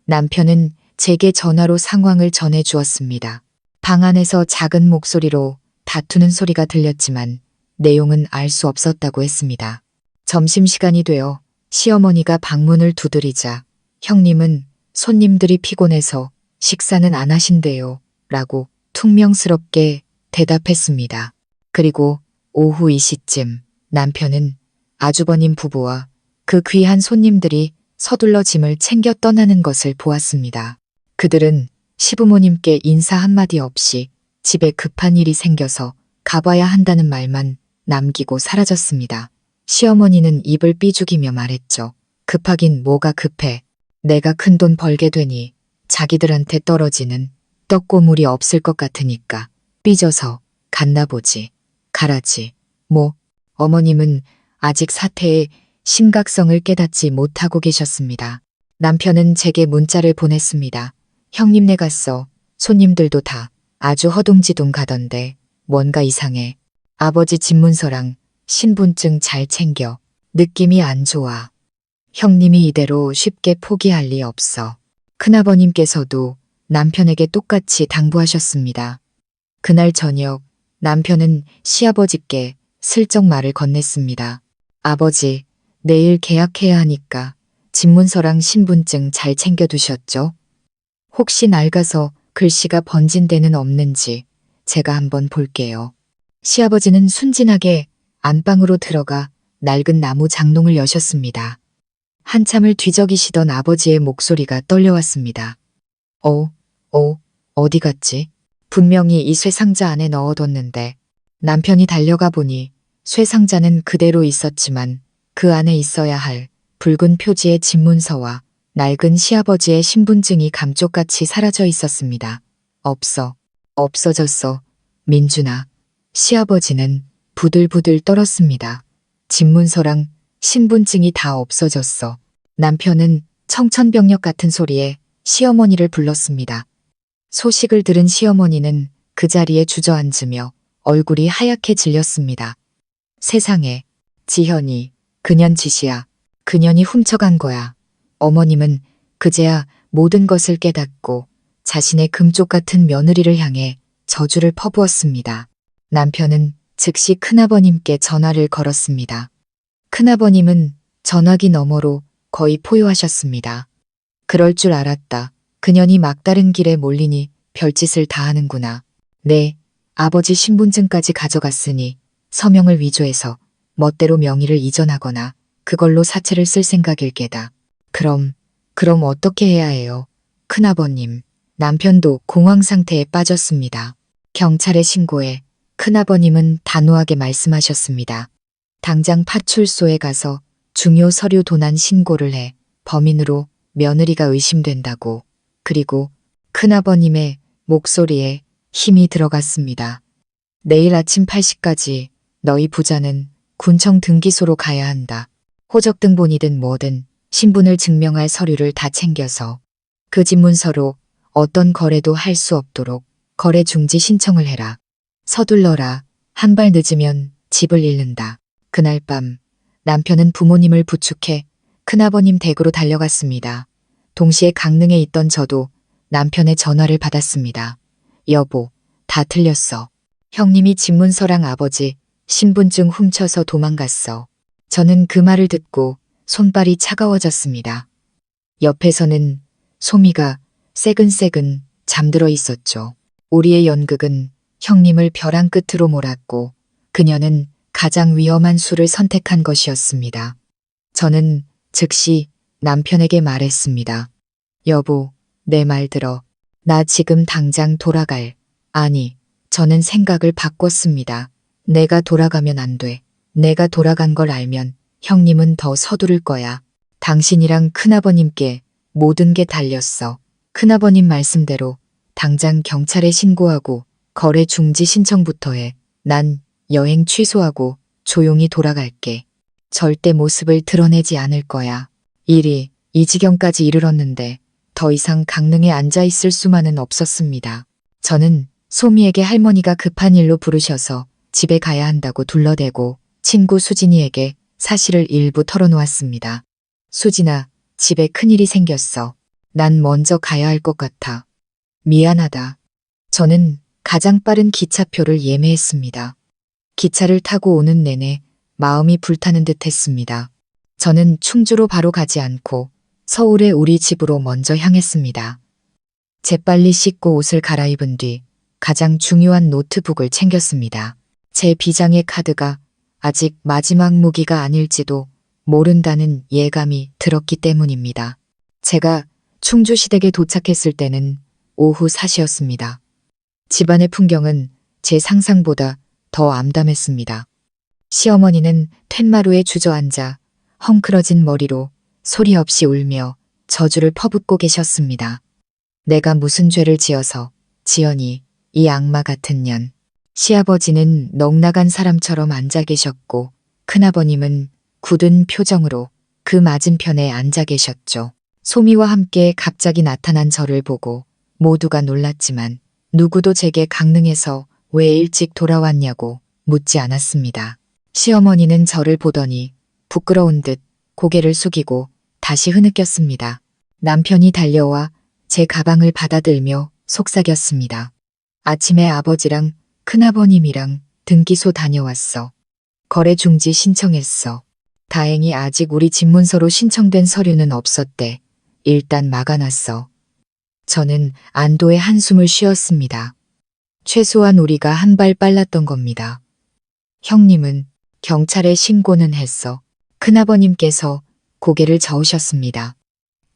남편은 제게 전화로 상황을 전해 주었습니다. 방 안에서 작은 목소리로 다투는 소리가 들렸지만 내용은 알 수 없었다고 했습니다. 점심시간이 되어 시어머니가 방문을 두드리자 형님은 손님들이 피곤해서 식사는 안 하신대요 라고 퉁명스럽게 대답했습니다. 그리고 오후 2시쯤 남편은 아주버님 부부와 그 귀한 손님들이 서둘러 짐을 챙겨 떠나는 것을 보았습니다. 그들은 시부모님께 인사 한마디 없이 집에 급한 일이 생겨서 가봐야 한다는 말만 남기고 사라졌습니다. 시어머니는 입을 삐죽이며 말했죠. 급하긴 뭐가 급해. 내가 큰돈 벌게 되니 자기들한테 떨어지는 떡고물이 없을 것 같으니까 삐져서 갔나 보지. 가라지. 뭐. 어머님은 아직 사태의 심각성을 깨닫지 못하고 계셨습니다. 남편은 제게 문자를 보냈습니다. 형님네 갔어. 손님들도 다 아주 허둥지둥 가던데 뭔가 이상해. 아버지 집문서랑 신분증 잘 챙겨. 느낌이 안 좋아. 형님이 이대로 쉽게 포기할 리 없어. 큰아버님께서도 남편에게 똑같이 당부하셨습니다. 그날 저녁 남편은 시아버지께 슬쩍 말을 건넸습니다. 아버지, 내일 계약해야 하니까 집문서랑 신분증 잘 챙겨두셨죠? 혹시 낡아서 글씨가 번진 데는 없는지 제가 한번 볼게요. 시아버지는 순진하게 안방으로 들어가 낡은 나무 장롱을 여셨습니다. 한참을 뒤적이시던 아버지의 목소리가 떨려왔습니다. 어디 갔지? 분명히 이 쇠상자 안에 넣어뒀는데. 남편이 달려가 보니 쇠상자는 그대로 있었지만 그 안에 있어야 할 붉은 표지의 집문서와 낡은 시아버지의 신분증이 감쪽같이 사라져 있었습니다. 없어졌어. 민준아. 시아버지는 부들부들 떨었습니다. 집문서랑 신분증이 다 없어졌어. 남편은 청천벽력 같은 소리에 시어머니를 불렀습니다. 소식을 들은 시어머니는 그 자리에 주저앉으며 얼굴이 하얗게 질렸습니다. 세상에, 지현이, 그년 짓이야. 그년이 훔쳐간 거야. 어머님은 그제야 모든 것을 깨닫고 자신의 금쪽 같은 며느리를 향해 저주를 퍼부었습니다. 남편은 즉시 큰아버님께 전화를 걸었습니다. 큰아버님은 전화기 너머로 거의 포효하셨습니다. 그럴 줄 알았다. 그년이 막다른 길에 몰리니 별짓을 다 하는구나. 네, 아버지 신분증까지 가져갔으니 서명을 위조해서 멋대로 명의를 이전하거나 그걸로 사채를 쓸 생각일 게다. 그럼 어떻게 해야 해요? 큰아버님, 남편도 공황 상태에 빠졌습니다. 경찰에 신고해. 큰아버님은 단호하게 말씀하셨습니다. 당장 파출소에 가서 중요 서류 도난 신고를 해. 범인으로 며느리가 의심된다고. 그리고 큰아버님의 목소리에 힘이 들어갔습니다. 내일 아침 8시까지 너희 부자는 군청 등기소로 가야 한다. 호적등본이든 뭐든 신분을 증명할 서류를 다 챙겨서 그 집문서로 어떤 거래도 할 수 없도록 거래 중지 신청을 해라. 서둘러라. 한 발 늦으면 집을 잃는다. 그날 밤 남편은 부모님을 부축해 큰아버님 댁으로 달려갔습니다. 동시에 강릉에 있던 저도 남편의 전화를 받았습니다. 여보, 다 틀렸어. 형님이 집문서랑 아버지 신분증 훔쳐서 도망갔어. 저는 그 말을 듣고 손발이 차가워졌습니다. 옆에서는 소미가 새근새근 잠들어 있었죠. 우리의 연극은 형님을 벼랑 끝으로 몰았고 그녀는 가장 위험한 수를 선택한 것이었습니다. 저는 즉시 남편에게 말했습니다. 여보, 내 말 들어. 나 지금 당장 돌아갈. 아니, 저는 생각을 바꿨습니다. 내가 돌아가면 안 돼. 내가 돌아간 걸 알면 형님은 더 서두를 거야. 당신이랑 큰아버님께 모든 게 달렸어. 큰아버님 말씀대로 당장 경찰에 신고하고 거래 중지 신청부터 해. 난 여행 취소하고 조용히 돌아갈게. 절대 모습을 드러내지 않을 거야. 일이 이 지경까지 이르렀는데 더 이상 강릉에 앉아 있을 수만은 없었습니다. 저는 소미에게 할머니가 급한 일로 부르셔서 집에 가야 한다고 둘러대고 친구 수진이에게 사실을 일부 털어놓았습니다. 수진아, 집에 큰일이 생겼어. 난 먼저 가야 할 것 같아. 미안하다. 저는 가장 빠른 기차표를 예매했습니다. 기차를 타고 오는 내내 마음이 불타는 듯 했습니다. 저는 충주로 바로 가지 않고 서울의 우리 집으로 먼저 향했습니다. 재빨리 씻고 옷을 갈아입은 뒤 가장 중요한 노트북을 챙겼습니다. 제 비장의 카드가 아직 마지막 무기가 아닐지도 모른다는 예감이 들었기 때문입니다. 제가 충주시댁에 도착했을 때는 오후 4시였습니다. 집안의 풍경은 제 상상보다 더 암담했습니다. 시어머니는 툇마루에 주저앉아 헝클어진 머리로 소리 없이 울며 저주를 퍼붓고 계셨습니다. 내가 무슨 죄를 지어서 지연이 이 악마 같은 년. 시아버지는 넋나간 사람처럼 앉아 계셨고 큰아버님은 굳은 표정으로 그 맞은편에 앉아 계셨죠. 소미와 함께 갑자기 나타난 저를 보고 모두가 놀랐지만 누구도 제게 강릉에서 왜 일찍 돌아왔냐고 묻지 않았습니다. 시어머니는 저를 보더니 부끄러운 듯 고개를 숙이고 다시 흐느꼈습니다. 남편이 달려와 제 가방을 받아들며 속삭였습니다. 아침에 아버지랑 큰아버님이랑 등기소 다녀왔어. 거래 중지 신청했어. 다행히 아직 우리 집문서로 신청된 서류는 없었대. 일단 막아놨어. 저는 안도의 한숨을 쉬었습니다. 최소한 우리가 한 발 빨랐던 겁니다. 형님은 경찰에 신고는 했어. 큰아버님께서 고개를 저으셨습니다.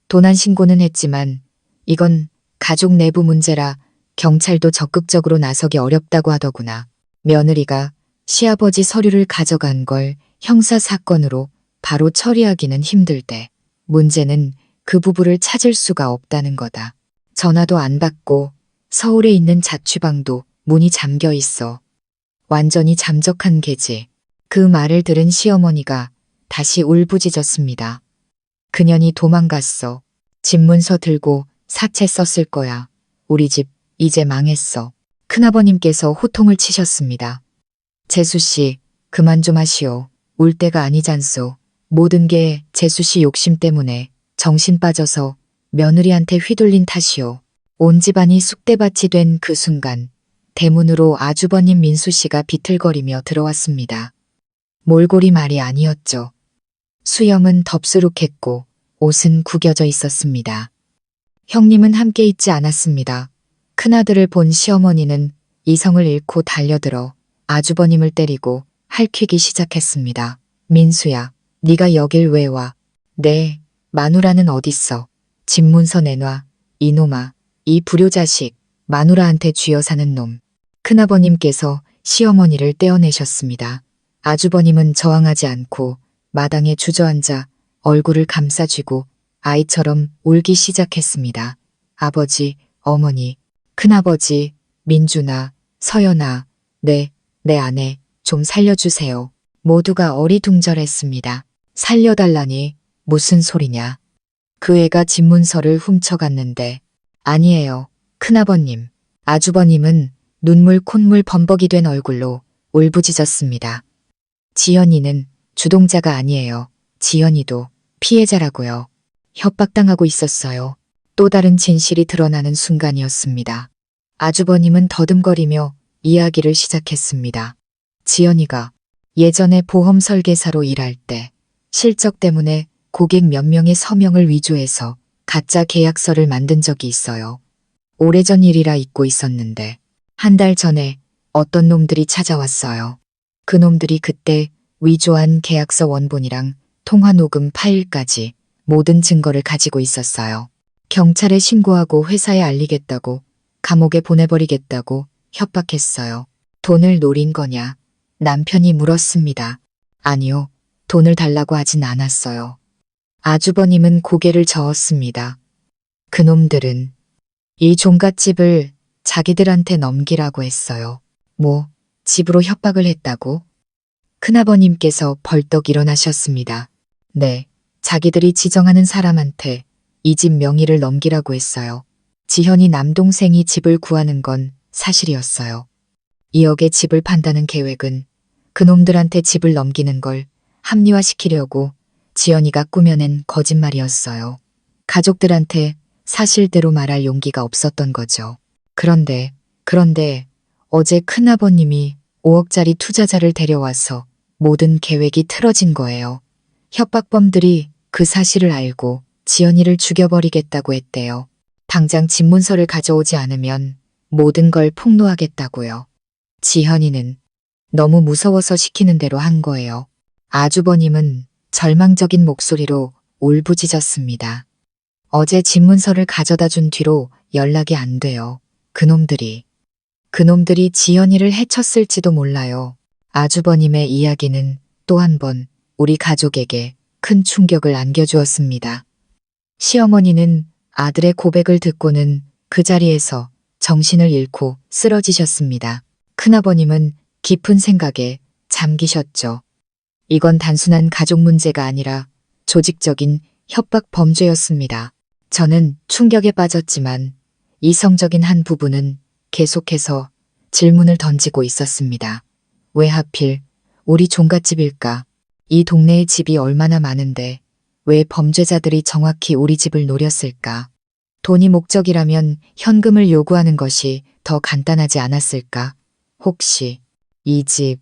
도난 신고는 했지만 이건 가족 내부 문제라 경찰도 적극적으로 나서기 어렵다고 하더구나. 며느리가 시아버지 서류를 가져간 걸 형사사건으로 바로 처리하기는 힘들대. 문제는 그 부부를 찾을 수가 없다는 거다. 전화도 안 받고 서울에 있는 자취방도 문이 잠겨 있어. 완전히 잠적한 개지. 그 말을 들은 시어머니가 다시 울부짖었습니다. 그년이 도망갔어. 집문서 들고 사채 썼을 거야. 우리 집 이제 망했어. 큰아버님께서 호통을 치셨습니다. 재수씨, 그만 좀 하시오. 울 때가 아니잖소. 모든 게 재수씨 욕심 때문에 정신 빠져서 며느리한테 휘둘린 탓이오. 온 집안이 쑥대밭이 된 그 순간 대문으로 아주버님 민수씨가 비틀거리며 들어왔습니다. 몰골이 말이 아니었죠. 수염은 덥수룩했고 옷은 구겨져 있었습니다. 형님은 함께 있지 않았습니다. 큰아들을 본 시어머니는 이성을 잃고 달려들어 아주버님을 때리고 할퀴기 시작했습니다. 민수야, 네가 여길 왜 와? 네, 마누라는 어딨어? 집문서 내놔. 이놈아, 이 불효자식, 마누라한테 쥐어 사는 놈. 큰아버님께서 시어머니를 떼어내셨습니다. 아주버님은 저항하지 않고 마당에 주저앉아 얼굴을 감싸쥐고 아이처럼 울기 시작했습니다. 아버지, 어머니, 큰아버지, 민준아, 서연아, 내 아내 좀 살려주세요. 모두가 어리둥절했습니다. 살려달라니 무슨 소리냐. 그 애가 집문서를 훔쳐갔는데. 아니에요. 큰아버님. 아주버님은 눈물 콧물 범벅이 된 얼굴로 울부짖었습니다. 지연이는 주동자가 아니에요. 지연이도 피해자라고요. 협박당하고 있었어요. 또 다른 진실이 드러나는 순간이었습니다. 아주버님은 더듬거리며 이야기를 시작했습니다. 지연이가 예전에 보험 설계사로 일할 때 실적 때문에 고객 몇 명의 서명을 위조해서 가짜 계약서를 만든 적이 있어요. 오래전 일이라 잊고 있었는데 한 달 전에 어떤 놈들이 찾아왔어요. 그 놈들이 그때 위조한 계약서 원본이랑 통화 녹음 파일까지 모든 증거를 가지고 있었어요. 경찰에 신고하고 회사에 알리겠다고 감옥에 보내버리겠다고 협박했어요. 돈을 노린 거냐? 남편이 물었습니다. 아니요. 돈을 달라고 하진 않았어요. 아주버님은 고개를 저었습니다. 그놈들은 이 종갓집을 자기들한테 넘기라고 했어요. 뭐, 집으로 협박을 했다고? 큰아버님께서 벌떡 일어나셨습니다. 네, 자기들이 지정하는 사람한테 이 집 명의를 넘기라고 했어요. 지현이 남동생이 집을 구하는 건 사실이었어요. 2억의 집을 판다는 계획은 그놈들한테 집을 넘기는 걸 합리화시키려고 지연이가 꾸며낸 거짓말이었어요. 가족들한테 사실대로 말할 용기가 없었던 거죠. 그런데 어제 큰아버님이 5억짜리 투자자를 데려와서 모든 계획이 틀어진 거예요. 협박범들이 그 사실을 알고 지연이를 죽여버리겠다고 했대요. 당장 집문서를 가져오지 않으면 모든 걸 폭로하겠다고요. 지현이는 너무 무서워서 시키는 대로 한 거예요. 아주버님은 절망적인 목소리로 울부짖었습니다. 어제 집문서를 가져다 준 뒤로 연락이 안 돼요. 그놈들이 지연이를 해쳤을지도 몰라요. 아주버님의 이야기는 또 한 번 우리 가족에게 큰 충격을 안겨주었습니다. 시어머니는 아들의 고백을 듣고는 그 자리에서 정신을 잃고 쓰러지셨습니다. 큰아버님은 깊은 생각에 잠기셨죠. 이건 단순한 가족 문제가 아니라 조직적인 협박 범죄였습니다. 저는 충격에 빠졌지만 이성적인 한 부부는 계속해서 질문을 던지고 있었습니다. 왜 하필 우리 종갓집일까? 이 동네에 집이 얼마나 많은데 왜 범죄자들이 정확히 우리 집을 노렸을까? 돈이 목적이라면 현금을 요구하는 것이 더 간단하지 않았을까? 혹시 이 집,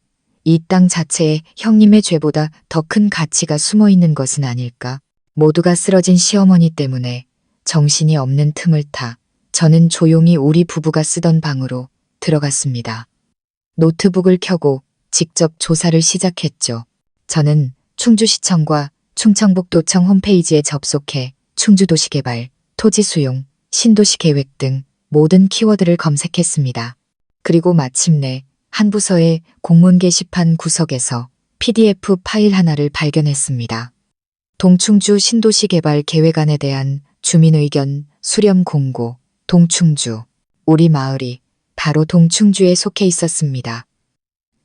이 땅 자체에 형님의 죄보다 더 큰 가치가 숨어 있는 것은 아닐까? 모두가 쓰러진 시어머니 때문에 정신이 없는 틈을 타 저는 조용히 우리 부부가 쓰던 방으로 들어갔습니다. 노트북을 켜고 직접 조사를 시작했죠. 저는 충주시청과 충청북도청 홈페이지에 접속해 충주도시개발, 토지수용, 신도시 계획 등 모든 키워드를 검색했습니다. 그리고 마침내 한 부서의 공문 게시판 구석에서 PDF 파일 하나를 발견했습니다. 동충주 신도시 개발 계획안에 대한 주민의견 수렴 공고, 동충주. 우리 마을이 바로 동충주에 속해 있었습니다.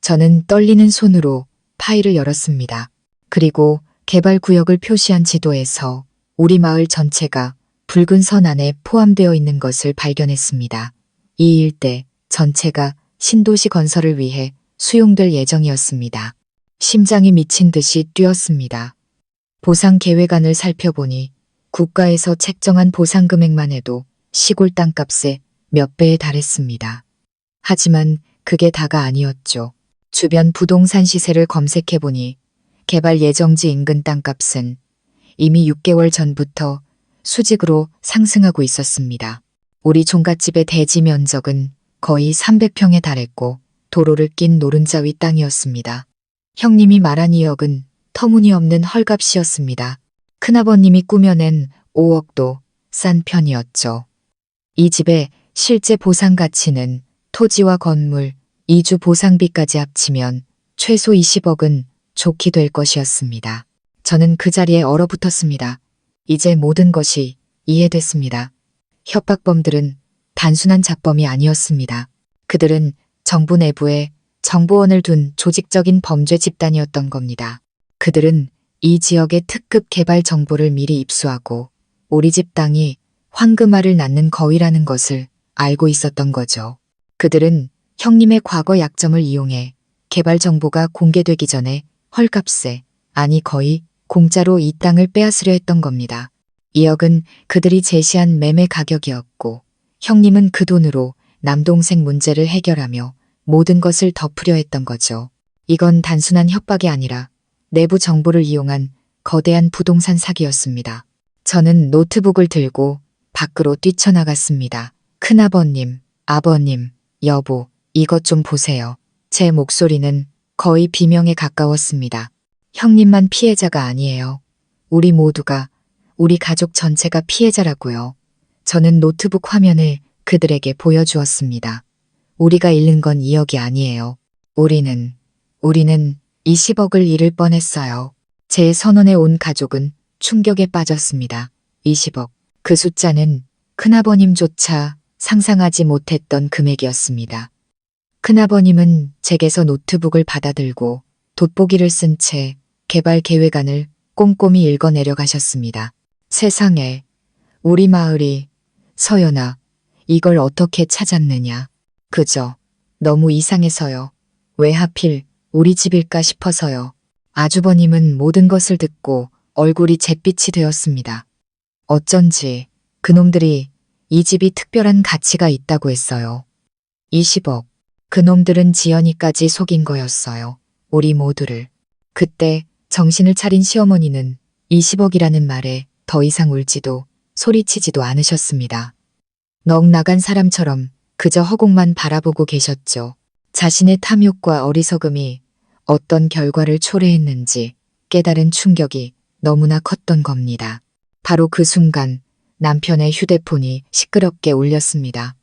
저는 떨리는 손으로 파일을 열었습니다. 그리고 개발구역을 표시한 지도에서 우리 마을 전체가 붉은 선 안에 포함되어 있는 것을 발견했습니다. 이 일대 전체가 신도시 건설을 위해 수용될 예정이었습니다. 심장이 미친 듯이 뛰었습니다. 보상 계획안을 살펴보니 국가에서 책정한 보상 금액만 해도 시골 땅값의 몇 배에 달했습니다. 하지만 그게 다가 아니었죠. 주변 부동산 시세를 검색해보니 개발 예정지 인근 땅값은 이미 6개월 전부터 수직으로 상승하고 있었습니다. 우리 종갓집의 대지 면적은 거의 300평에 달했고 도로를 낀 노른자 위 땅이었습니다. 형님이 말한 2억은 터무니없는 헐값이었습니다. 큰아버님이 꾸며낸 5억도 싼 편이었죠. 이 집의 실제 보상 가치는 토지와 건물, 이주 보상비까지 합치면 최소 20억은 좋게 될 것이었습니다. 저는 그 자리에 얼어붙었습니다. 이제 모든 것이 이해됐습니다. 협박범들은 단순한 잡범이 아니었습니다. 그들은 정부 내부에 정보원을 둔 조직적인 범죄 집단이었던 겁니다. 그들은 이 지역의 특급 개발 정보를 미리 입수하고 우리 집 땅이 황금알을 낳는 거위라는 것을 알고 있었던 거죠. 그들은 형님의 과거 약점을 이용해 개발 정보가 공개되기 전에 헐값에, 아니 거의 공짜로 이 땅을 빼앗으려 했던 겁니다. 2억은 그들이 제시한 매매 가격이었고 형님은 그 돈으로 남동생 문제를 해결하며 모든 것을 덮으려 했던 거죠. 이건 단순한 협박이 아니라 내부 정보를 이용한 거대한 부동산 사기였습니다. 저는 노트북을 들고 밖으로 뛰쳐나갔습니다. 큰아버님, 아버님, 여보, 이것 좀 보세요. 제 목소리는 거의 비명에 가까웠습니다. 형님만 피해자가 아니에요. 우리 모두가, 우리 가족 전체가 피해자라고요. 저는 노트북 화면을 그들에게 보여주었습니다. 우리가 잃는 건 2억이 아니에요. 우리는 20억을 잃을 뻔했어요. 제 선언에 온 가족은 충격에 빠졌습니다. 20억. 그 숫자는 큰아버님조차 상상하지 못했던 금액이었습니다. 큰아버님은 제게서 노트북을 받아들고 돋보기를 쓴 채 개발 계획안을 꼼꼼히 읽어 내려가셨습니다. 세상에, 우리 마을이, 서연아, 이걸 어떻게 찾았느냐. 그저 너무 이상해서요. 왜 하필 우리 집일까 싶어서요. 아주버님은 모든 것을 듣고 얼굴이 잿빛이 되었습니다. 어쩐지 그놈들이 이 집이 특별한 가치가 있다고 했어요. 20억. 그놈들은 지연이까지 속인 거였어요. 우리 모두를. 그때 정신을 차린 시어머니는 20억이라는 말에 더 이상 울지도 소리치지도 않으셨습니다. 넋 나간 사람처럼 그저 허공만 바라보고 계셨죠. 자신의 탐욕과 어리석음이 어떤 결과를 초래했는지 깨달은 충격이 너무나 컸던 겁니다. 바로 그 순간 남편의 휴대폰이 시끄럽게 울렸습니다.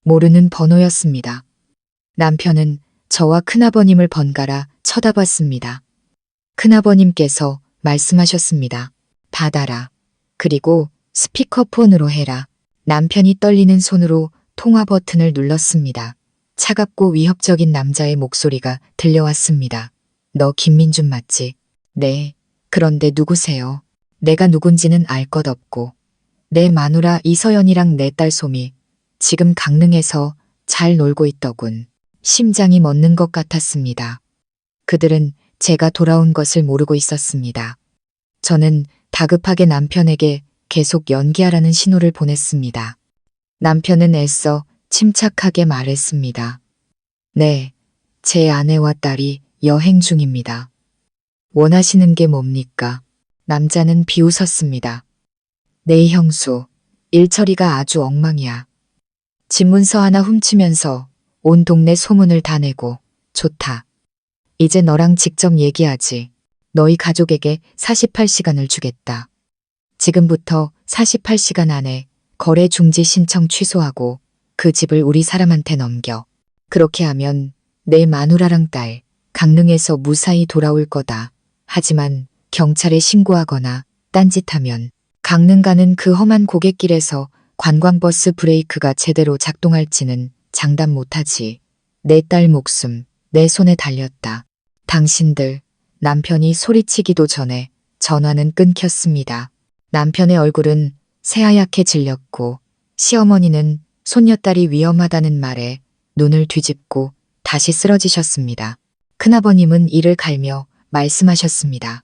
모르는 번호였습니다. 남편은 저와 큰아버님을 번갈아 쳐다봤습니다. 큰아버님께서 말씀하셨습니다. 받아라. 그리고 스피커폰으로 해라. 남편이 떨리는 손으로 통화 버튼을 눌렀습니다. 차갑고 위협적인 남자의 목소리가 들려왔습니다. 너 김민준 맞지? 네. 그런데 누구세요? 내가 누군지는 알 것 없고. 내 마누라 이서연이랑 내 딸 솜이 지금 강릉에서 잘 놀고 있더군. 심장이 멎는 것 같았습니다. 그들은 제가 돌아온 것을 모르고 있었습니다. 저는 다급하게 남편에게 계속 연기하라는 신호를 보냈습니다. 남편은 애써 침착하게 말했습니다. 네, 제 아내와 딸이 여행 중입니다. 원하시는 게 뭡니까? 남자는 비웃었습니다. 네 형수, 일처리가 아주 엉망이야. 집문서 하나 훔치면서 온 동네 소문을 다 내고 좋다. 이제 너랑 직접 얘기하지. 너희 가족에게 48시간을 주겠다. 지금부터 48시간 안에 거래 중지 신청 취소하고 그 집을 우리 사람한테 넘겨. 그렇게 하면 내 마누라랑 딸 강릉에서 무사히 돌아올 거다. 하지만 경찰에 신고하거나 딴짓하면 강릉 가는 그 험한 고갯길에서 관광버스 브레이크가 제대로 작동할지는 장담 못하지. 내 딸 목숨 내 손에 달렸다. 당신들. 남편이 소리치기도 전에 전화는 끊겼습니다. 남편의 얼굴은 새하얗게 질렸고 시어머니는 손녀딸이 위험하다는 말에 눈을 뒤집고 다시 쓰러지셨습니다. 큰아버님은 이를 갈며 말씀하셨습니다.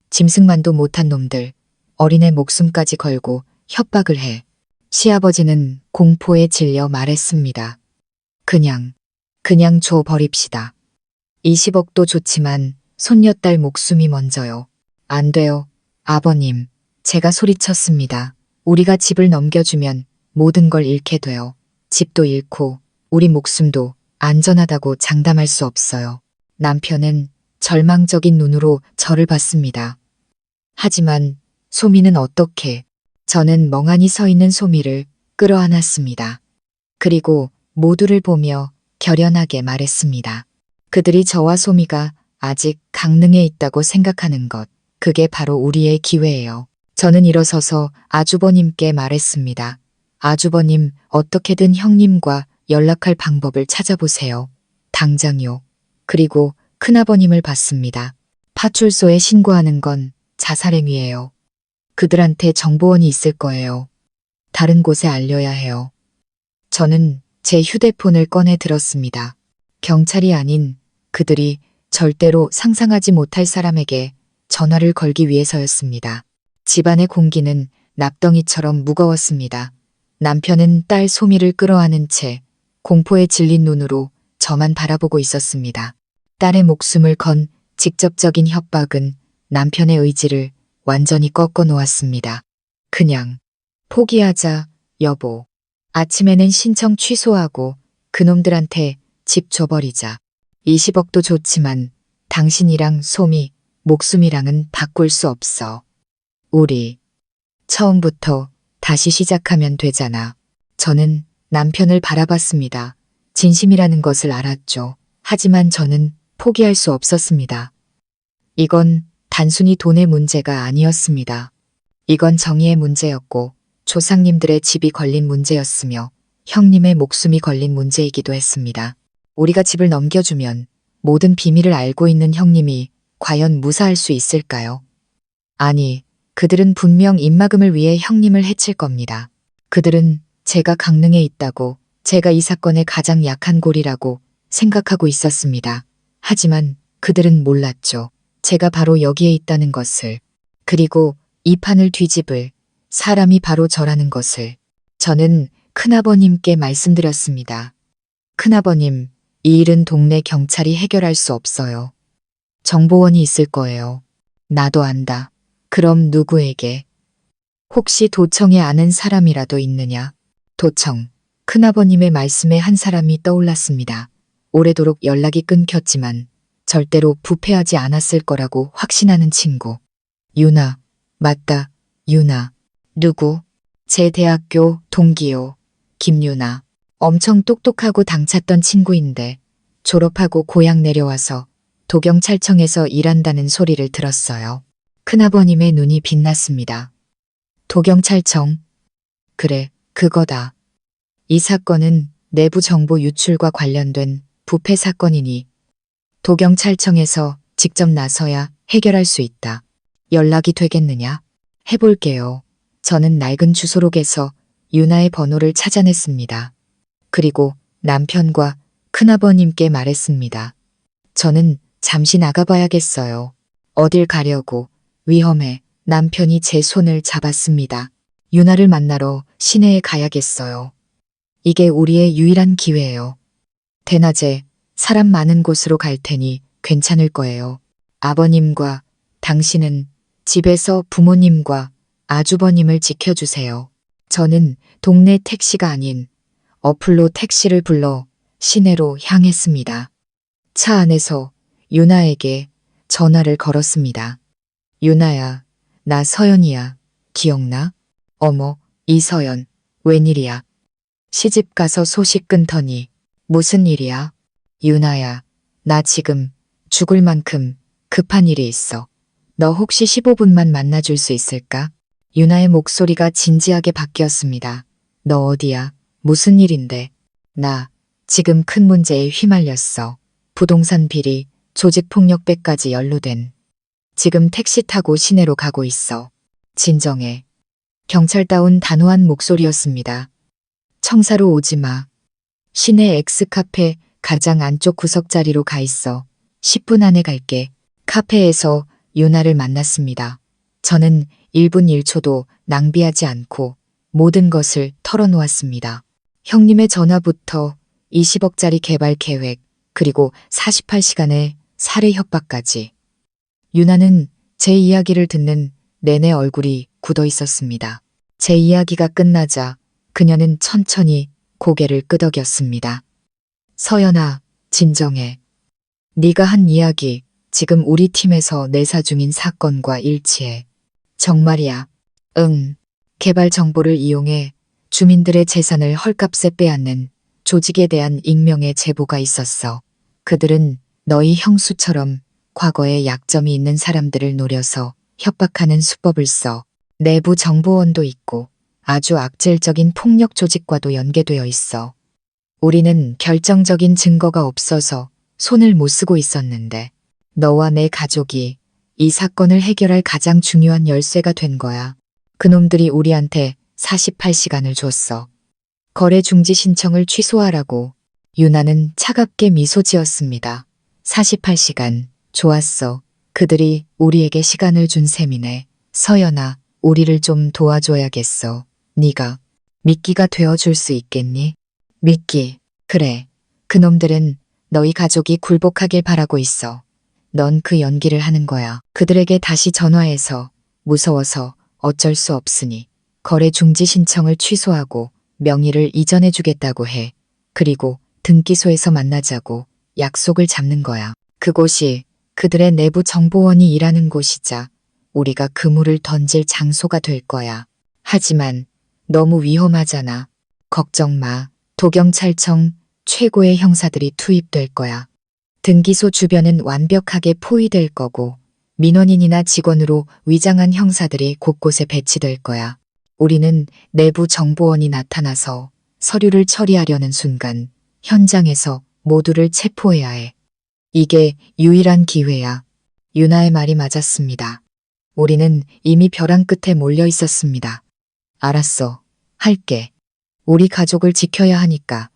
짐승만도 못한 놈들, 어린애 목숨까지 걸고 협박을 해. 시아버지는 공포에 질려 말했습니다. 그냥 줘 버립시다. 20억도 좋지만 손녀딸 목숨이 먼저요. 안 돼요. 아버님, 제가 소리쳤습니다. 우리가 집을 넘겨주면 모든 걸 잃게 돼요. 집도 잃고 우리 목숨도 안전하다고 장담할 수 없어요. 남편은 절망적인 눈으로 저를 봤습니다. 하지만 소미는 어떻게? 저는 멍하니 서 있는 소미를 끌어안았습니다. 그리고 모두를 보며 결연하게 말했습니다. 그들이 저와 소미가 아직 강릉에 있다고 생각하는 것, 그게 바로 우리의 기회예요. 저는 일어서서 아주버님께 말했습니다. 아주버님, 어떻게든 형님과 연락할 방법을 찾아보세요. 당장요. 그리고 큰아버님을 봤습니다. 파출소에 신고하는 건 자살행위예요. 그들한테 정보원이 있을 거예요. 다른 곳에 알려야 해요. 저는 제 휴대폰을 꺼내 들었습니다. 경찰이 아닌 그들이 절대로 상상하지 못할 사람에게 전화를 걸기 위해서였습니다. 집안의 공기는 납덩이처럼 무거웠습니다. 남편은 딸 소미를 끌어안은 채 공포에 질린 눈으로 저만 바라보고 있었습니다. 딸의 목숨을 건 직접적인 협박은 남편의 의지를 완전히 꺾어 놓았습니다. 그냥 포기하자, 여보. 아침에는 신청 취소하고 그놈들한테 집 줘버리자. 20억도 좋지만 당신이랑 소미, 목숨이랑은 바꿀 수 없어. 우리 처음부터 다시 시작하면 되잖아. 저는 남편을 바라봤습니다. 진심이라는 것을 알았죠. 하지만 저는 포기할 수 없었습니다. 이건 단순히 돈의 문제가 아니었습니다. 이건 정의의 문제였고 조상님들의 집이 걸린 문제였으며 형님의 목숨이 걸린 문제이기도 했습니다. 우리가 집을 넘겨주면 모든 비밀을 알고 있는 형님이 과연 무사할 수 있을까요? 아니, 그들은 분명 입막음을 위해 형님을 해칠 겁니다. 그들은 제가 강릉에 있다고, 제가 이 사건의 가장 약한 골이라고 생각하고 있었습니다. 하지만 그들은 몰랐죠. 제가 바로 여기에 있다는 것을, 그리고 이 판을 뒤집을 사람이 바로 저라는 것을 저는 큰아버님께 말씀드렸습니다. 큰아버님, 이 일은 동네 경찰이 해결할 수 없어요. 정보원이 있을 거예요. 나도 안다. 그럼 누구에게? 혹시 도청에 아는 사람이라도 있느냐? 도청. 큰아버님의 말씀에 한 사람이 떠올랐습니다. 오래도록 연락이 끊겼지만 절대로 부패하지 않았을 거라고 확신하는 친구. 유나. 맞다. 유나. 누구? 제 대학교 동기요. 김유나. 엄청 똑똑하고 당찼던 친구인데 졸업하고 고향 내려와서 도경찰청에서 일한다는 소리를 들었어요. 큰아버님의 눈이 빛났습니다. 도경찰청. 그래, 그거다. 이 사건은 내부 정보 유출과 관련된 부패 사건이니 도경찰청에서 직접 나서야 해결할 수 있다. 연락이 되겠느냐? 해볼게요. 저는 낡은 주소록에서 유나의 번호를 찾아냈습니다. 그리고 남편과 큰아버님께 말했습니다. 저는 잠시 나가봐야겠어요. 어딜 가려고? 위험해. 남편이 제 손을 잡았습니다. 유나를 만나러 시내에 가야겠어요. 이게 우리의 유일한 기회예요. 대낮에 사람 많은 곳으로 갈 테니 괜찮을 거예요. 아버님과 당신은 집에서 부모님과 아주버님을 지켜주세요. 저는 동네 택시가 아닌 어플로 택시를 불러 시내로 향했습니다. 차 안에서 유나에게 전화를 걸었습니다. 유나야, 나 서연이야. 기억나? 어머, 이서연, 웬일이야? 시집 가서 소식 끊더니 무슨 일이야? 유나야, 나 지금 죽을 만큼 급한 일이 있어. 너 혹시 15분만 만나줄 수 있을까? 유나의 목소리가 진지하게 바뀌었습니다. 너 어디야? 무슨 일인데? 나 지금 큰 문제에 휘말렸어. 부동산 비리, 조직폭력배까지 연루된. 지금 택시 타고 시내로 가고 있어. 진정해. 경찰다운 단호한 목소리였습니다. 청사로 오지 마. 시내 X카페 가장 안쪽 구석 자리로 가 있어. 10분 안에 갈게. 카페에서 유나를 만났습니다. 저는 1분 1초도 낭비하지 않고 모든 것을 털어놓았습니다. 형님의 전화부터 20억짜리 개발 계획, 그리고 48시간의 살해 협박까지. 유나는 제 이야기를 듣는 내내 얼굴이 굳어 있었습니다. 제 이야기가 끝나자 그녀는 천천히 고개를 끄덕였습니다. 서연아, 진정해. 네가 한 이야기 지금 우리 팀에서 내사 중인 사건과 일치해. 정말이야. 응. 개발 정보를 이용해 주민들의 재산을 헐값에 빼앗는 조직에 대한 익명의 제보가 있었어. 그들은 너희 형수처럼 과거에 약점이 있는 사람들을 노려서 협박하는 수법을 써. 내부 정보원도 있고 아주 악질적인 폭력 조직과도 연계되어 있어. 우리는 결정적인 증거가 없어서 손을 못 쓰고 있었는데 너와 내 가족이 이 사건을 해결할 가장 중요한 열쇠가 된 거야. 그놈들이 우리한테 48시간을 줬어. 거래 중지 신청을 취소하라고. 유나는 차갑게 미소 지었습니다. 48시간. 좋았어. 그들이 우리에게 시간을 준 셈이네. 서연아, 우리를 좀 도와줘야겠어. 네가 미끼가 되어줄 수 있겠니? 미끼. 그래. 그놈들은 너희 가족이 굴복하길 바라고 있어. 넌 그 연기를 하는 거야. 그들에게 다시 전화해서 무서워서 어쩔 수 없으니 거래 중지 신청을 취소하고 명의를 이전해 주겠다고 해. 그리고 등기소에서 만나자고 약속을 잡는 거야. 그곳이 그들의 내부 정보원이 일하는 곳이자 우리가 그물을 던질 장소가 될 거야. 하지만 너무 위험하잖아. 걱정 마. 도경찰청 최고의 형사들이 투입될 거야. 등기소 주변은 완벽하게 포위될 거고 민원인이나 직원으로 위장한 형사들이 곳곳에 배치될 거야. 우리는 내부 정보원이 나타나서 서류를 처리하려는 순간 현장에서 모두를 체포해야 해. 이게 유일한 기회야. 유나의 말이 맞았습니다. 우리는 이미 벼랑 끝에 몰려 있었습니다. 알았어. 할게. 우리 가족을 지켜야 하니까.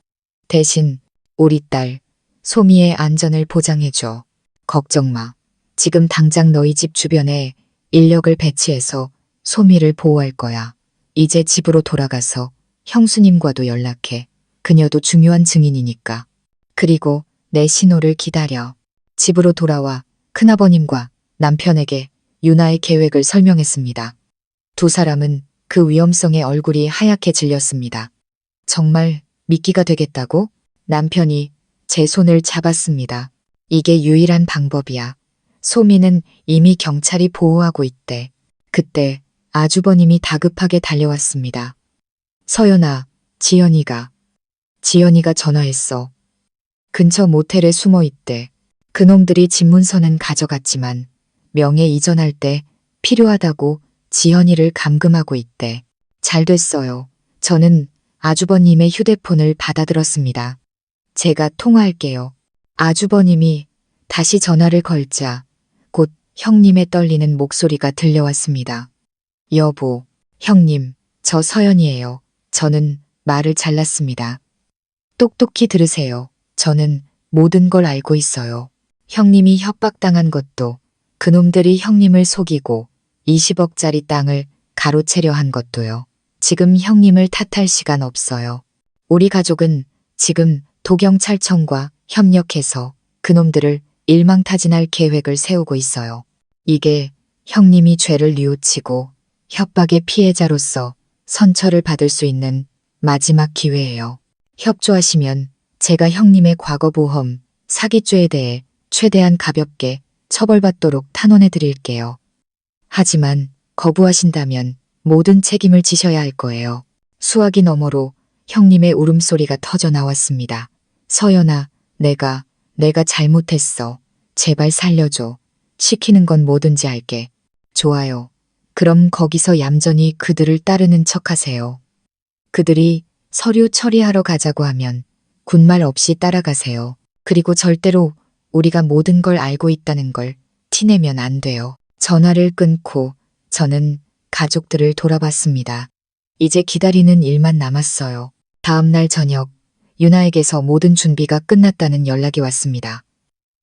대신 우리 딸 소미의 안전을 보장해줘. 걱정 마. 지금 당장 너희 집 주변에 인력을 배치해서 소미를 보호할 거야. 이제 집으로 돌아가서 형수님과도 연락해. 그녀도 중요한 증인이니까. 그리고 내 신호를 기다려. 집으로 돌아와 큰아버님과 남편에게 유나의 계획을 설명했습니다. 두 사람은 그 위험성에 얼굴이 하얗게 질렸습니다. 정말 믿기가 되겠다고? 남편이 제 손을 잡았습니다. 이게 유일한 방법이야. 소미는 이미 경찰이 보호하고 있대. 그때 아주버님이 다급하게 달려왔습니다. 서연아, 지연이가 전화했어. 근처 모텔에 숨어 있대. 그놈들이 집문서는 가져갔지만 명예 이전할 때 필요하다고 지연이를 감금하고 있대. 잘 됐어요. 저는 아주버님의 휴대폰을 받아들었습니다. 제가 통화할게요. 아주버님이 다시 전화를 걸자 곧 형님의 떨리는 목소리가 들려왔습니다. 여보, 형님, 저 서연이에요. 저는 말을 잘랐습니다. 똑똑히 들으세요. 저는 모든 걸 알고 있어요. 형님이 협박당한 것도, 그놈들이 형님을 속이고 20억짜리 땅을 가로채려 한 것도요. 지금 형님을 탓할 시간 없어요. 우리 가족은 지금 도경찰청과 협력해서 그놈들을 일망타진할 계획을 세우고 있어요. 이게 형님이 죄를 뉘우치고 협박의 피해자로서 선처를 받을 수 있는 마지막 기회예요. 협조하시면 제가 형님의 과거보험, 사기죄에 대해 최대한 가볍게 처벌받도록 탄원해 드릴게요. 하지만 거부하신다면 모든 책임을 지셔야 할 거예요. 수화기 너머로 형님의 울음소리가 터져 나왔습니다. 서연아, 내가 잘못했어. 제발 살려줘. 시키는 건 뭐든지 할게. 좋아요. 그럼 거기서 얌전히 그들을 따르는 척하세요. 그들이 서류 처리하러 가자고 하면 군말 없이 따라가세요. 그리고 절대로 우리가 모든 걸 알고 있다는 걸 티내면 안 돼요. 전화를 끊고 저는 가족들을 돌아봤습니다. 이제 기다리는 일만 남았어요. 다음 날 저녁 유나에게서 모든 준비가 끝났다는 연락이 왔습니다.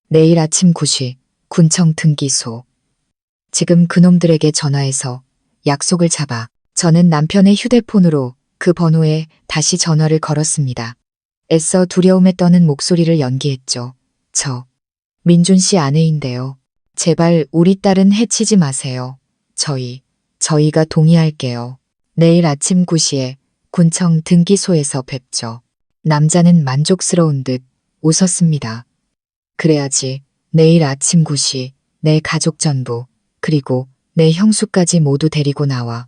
내일 아침 9시 군청 등기소. 지금 그놈들에게 전화해서 약속을 잡아. 저는 남편의 휴대폰으로 그 번호에 다시 전화를 걸었습니다. 애써 두려움에 떠는 목소리를 연기했죠. 저 민준 씨 아내인데요. 제발 우리 딸은 해치지 마세요. 저희가 동의할게요. 내일 아침 9시에 군청 등기소에서 뵙죠. 남자는 만족스러운 듯 웃었습니다. 그래야지 내일 아침 9시 내 가족 전부 그리고 내 형수까지 모두 데리고 나와.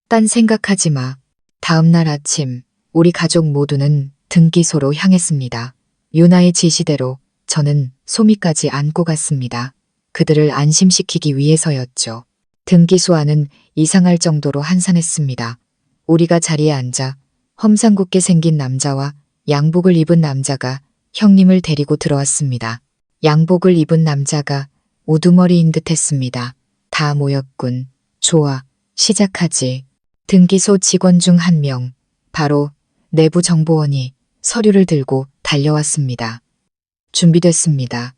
딴 생각하지 마. 다음 날 아침 우리 가족 모두는 등기소로 향했습니다. 유나의 지시대로 저는 소미까지 안고 갔습니다. 그들을 안심시키기 위해서였죠. 등기소 안은 이상할 정도로 한산했습니다. 우리가 자리에 앉아 험상궂게 생긴 남자와 양복을 입은 남자가 형님을 데리고 들어왔습니다. 양복을 입은 남자가 우두머리인 듯 했습니다. 다 모였군. 좋아, 시작하지. 등기소 직원 중 한 명, 바로 내부 정보원이 서류를 들고 달려왔습니다. 준비됐습니다.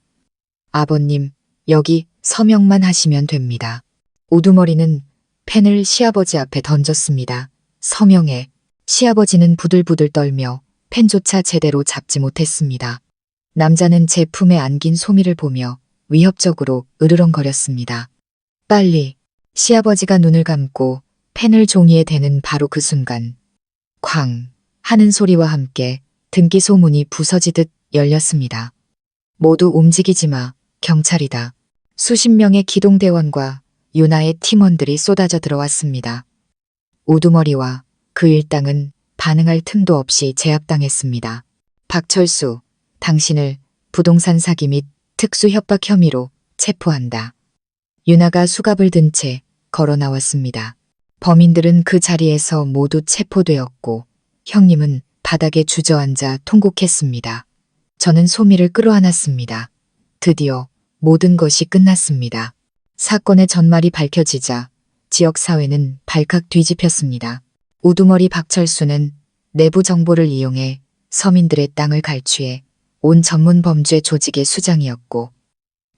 아버님, 여기 서명만 하시면 됩니다. 우두머리는 펜을 시아버지 앞에 던졌습니다. 서명해. 시아버지는 부들부들 떨며 펜조차 제대로 잡지 못했습니다. 남자는 제 품에 안긴 소미를 보며 위협적으로 으르렁거렸습니다. 빨리. 시아버지가 눈을 감고 펜을 종이에 대는 바로 그 순간 쾅 하는 소리와 함께 등기소 문이 부서지듯 열렸습니다. 모두 움직이지 마. 경찰이다. 수십 명의 기동대원과 유나의 팀원들이 쏟아져 들어왔습니다. 우두머리와 그 일당은 반응할 틈도 없이 제압당했습니다. 박철수, 당신을 부동산 사기 및 특수협박 혐의로 체포한다. 유나가 수갑을 든 채 걸어 나왔습니다. 범인들은 그 자리에서 모두 체포되었고 형님은 바닥에 주저앉아 통곡했습니다. 저는 소미를 끌어안았습니다. 드디어 모든 것이 끝났습니다. 사건의 전말이 밝혀지자 지역사회는 발칵 뒤집혔습니다. 우두머리 박철수는 내부 정보를 이용해 서민들의 땅을 갈취해 온 전문 범죄 조직의 수장이었고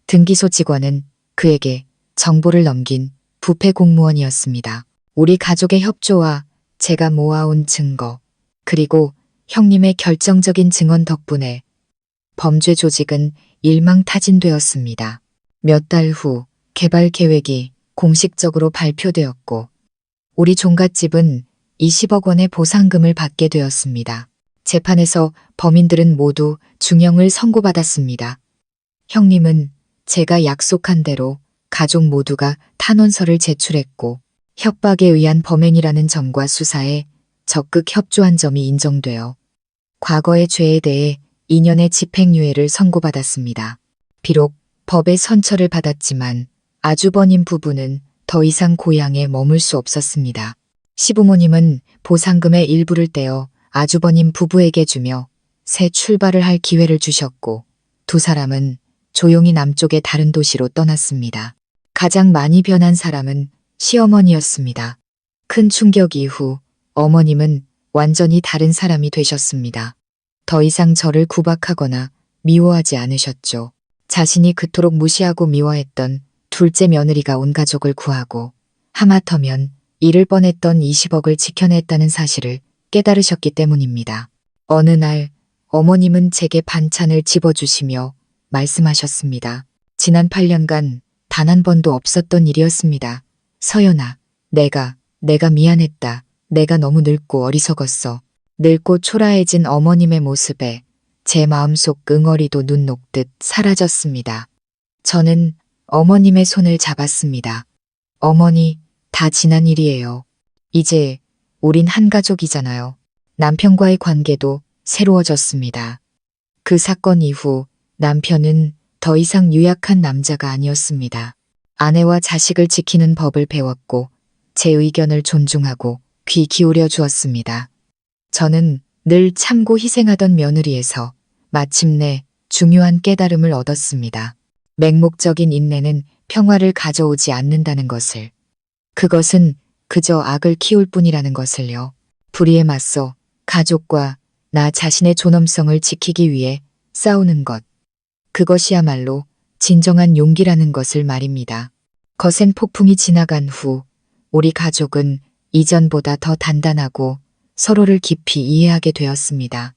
등기소 직원은 그에게 정보를 넘긴 부패 공무원이었습니다. 우리 가족의 협조와 제가 모아온 증거, 그리고 형님의 결정적인 증언 덕분에 범죄 조직은 일망타진되었습니다. 몇 달 후 개발 계획이 공식적으로 발표되었고 우리 종갓집은 20억 원의 보상금을 받게 되었습니다. 재판에서 범인들은 모두 중형을 선고받았습니다. 형님은 제가 약속한 대로 가족 모두가 탄원서를 제출했고 협박에 의한 범행이라는 점과 수사에 적극 협조한 점이 인정되어 과거의 죄에 대해 2년의 집행유예를 선고받았습니다. 비록 법의 선처를 받았지만 아주버님 부부는 더 이상 고향에 머물 수 없었습니다. 시부모님은 보상금의 일부를 떼어 아주버님 부부에게 주며 새 출발을 할 기회를 주셨고 두 사람은 조용히 남쪽의 다른 도시로 떠났습니다. 가장 많이 변한 사람은 시어머니였습니다. 큰 충격 이후 어머님은 완전히 다른 사람이 되셨습니다. 더 이상 저를 구박하거나 미워하지 않으셨죠. 자신이 그토록 무시하고 미워했던 둘째 며느리가 온 가족을 구하고 하마터면 잃을 뻔했던 20억을 지켜냈다는 사실을 깨달으셨기 때문입니다. 어느 날 어머님은 제게 반찬을 집어주시며 말씀하셨습니다. 지난 8년간 단 한 번도 없었던 일이었습니다. 서연아, 내가 미안했다. 내가 너무 늙고 어리석었어. 늙고 초라해진 어머님의 모습에 제 마음속 응어리도 눈 녹듯 사라졌습니다. 저는 어머님의 손을 잡았습니다. 어머니, 다 지난 일이에요. 이제 우린 한 가족이잖아요. 남편과의 관계도 새로워졌습니다. 그 사건 이후 남편은 더 이상 유약한 남자가 아니었습니다. 아내와 자식을 지키는 법을 배웠고 제 의견을 존중하고 귀 기울여 주었습니다. 저는 늘 참고 희생하던 며느리에서 마침내 중요한 깨달음을 얻었습니다. 맹목적인 인내는 평화를 가져오지 않는다는 것을. 그것은 그저 악을 키울 뿐이라는 것을요. 불의에 맞서 가족과 나 자신의 존엄성을 지키기 위해 싸우는 것. 그것이야말로 진정한 용기라는 것을 말입니다. 거센 폭풍이 지나간 후 우리 가족은 이전보다 더 단단하고 서로를 깊이 이해하게 되었습니다.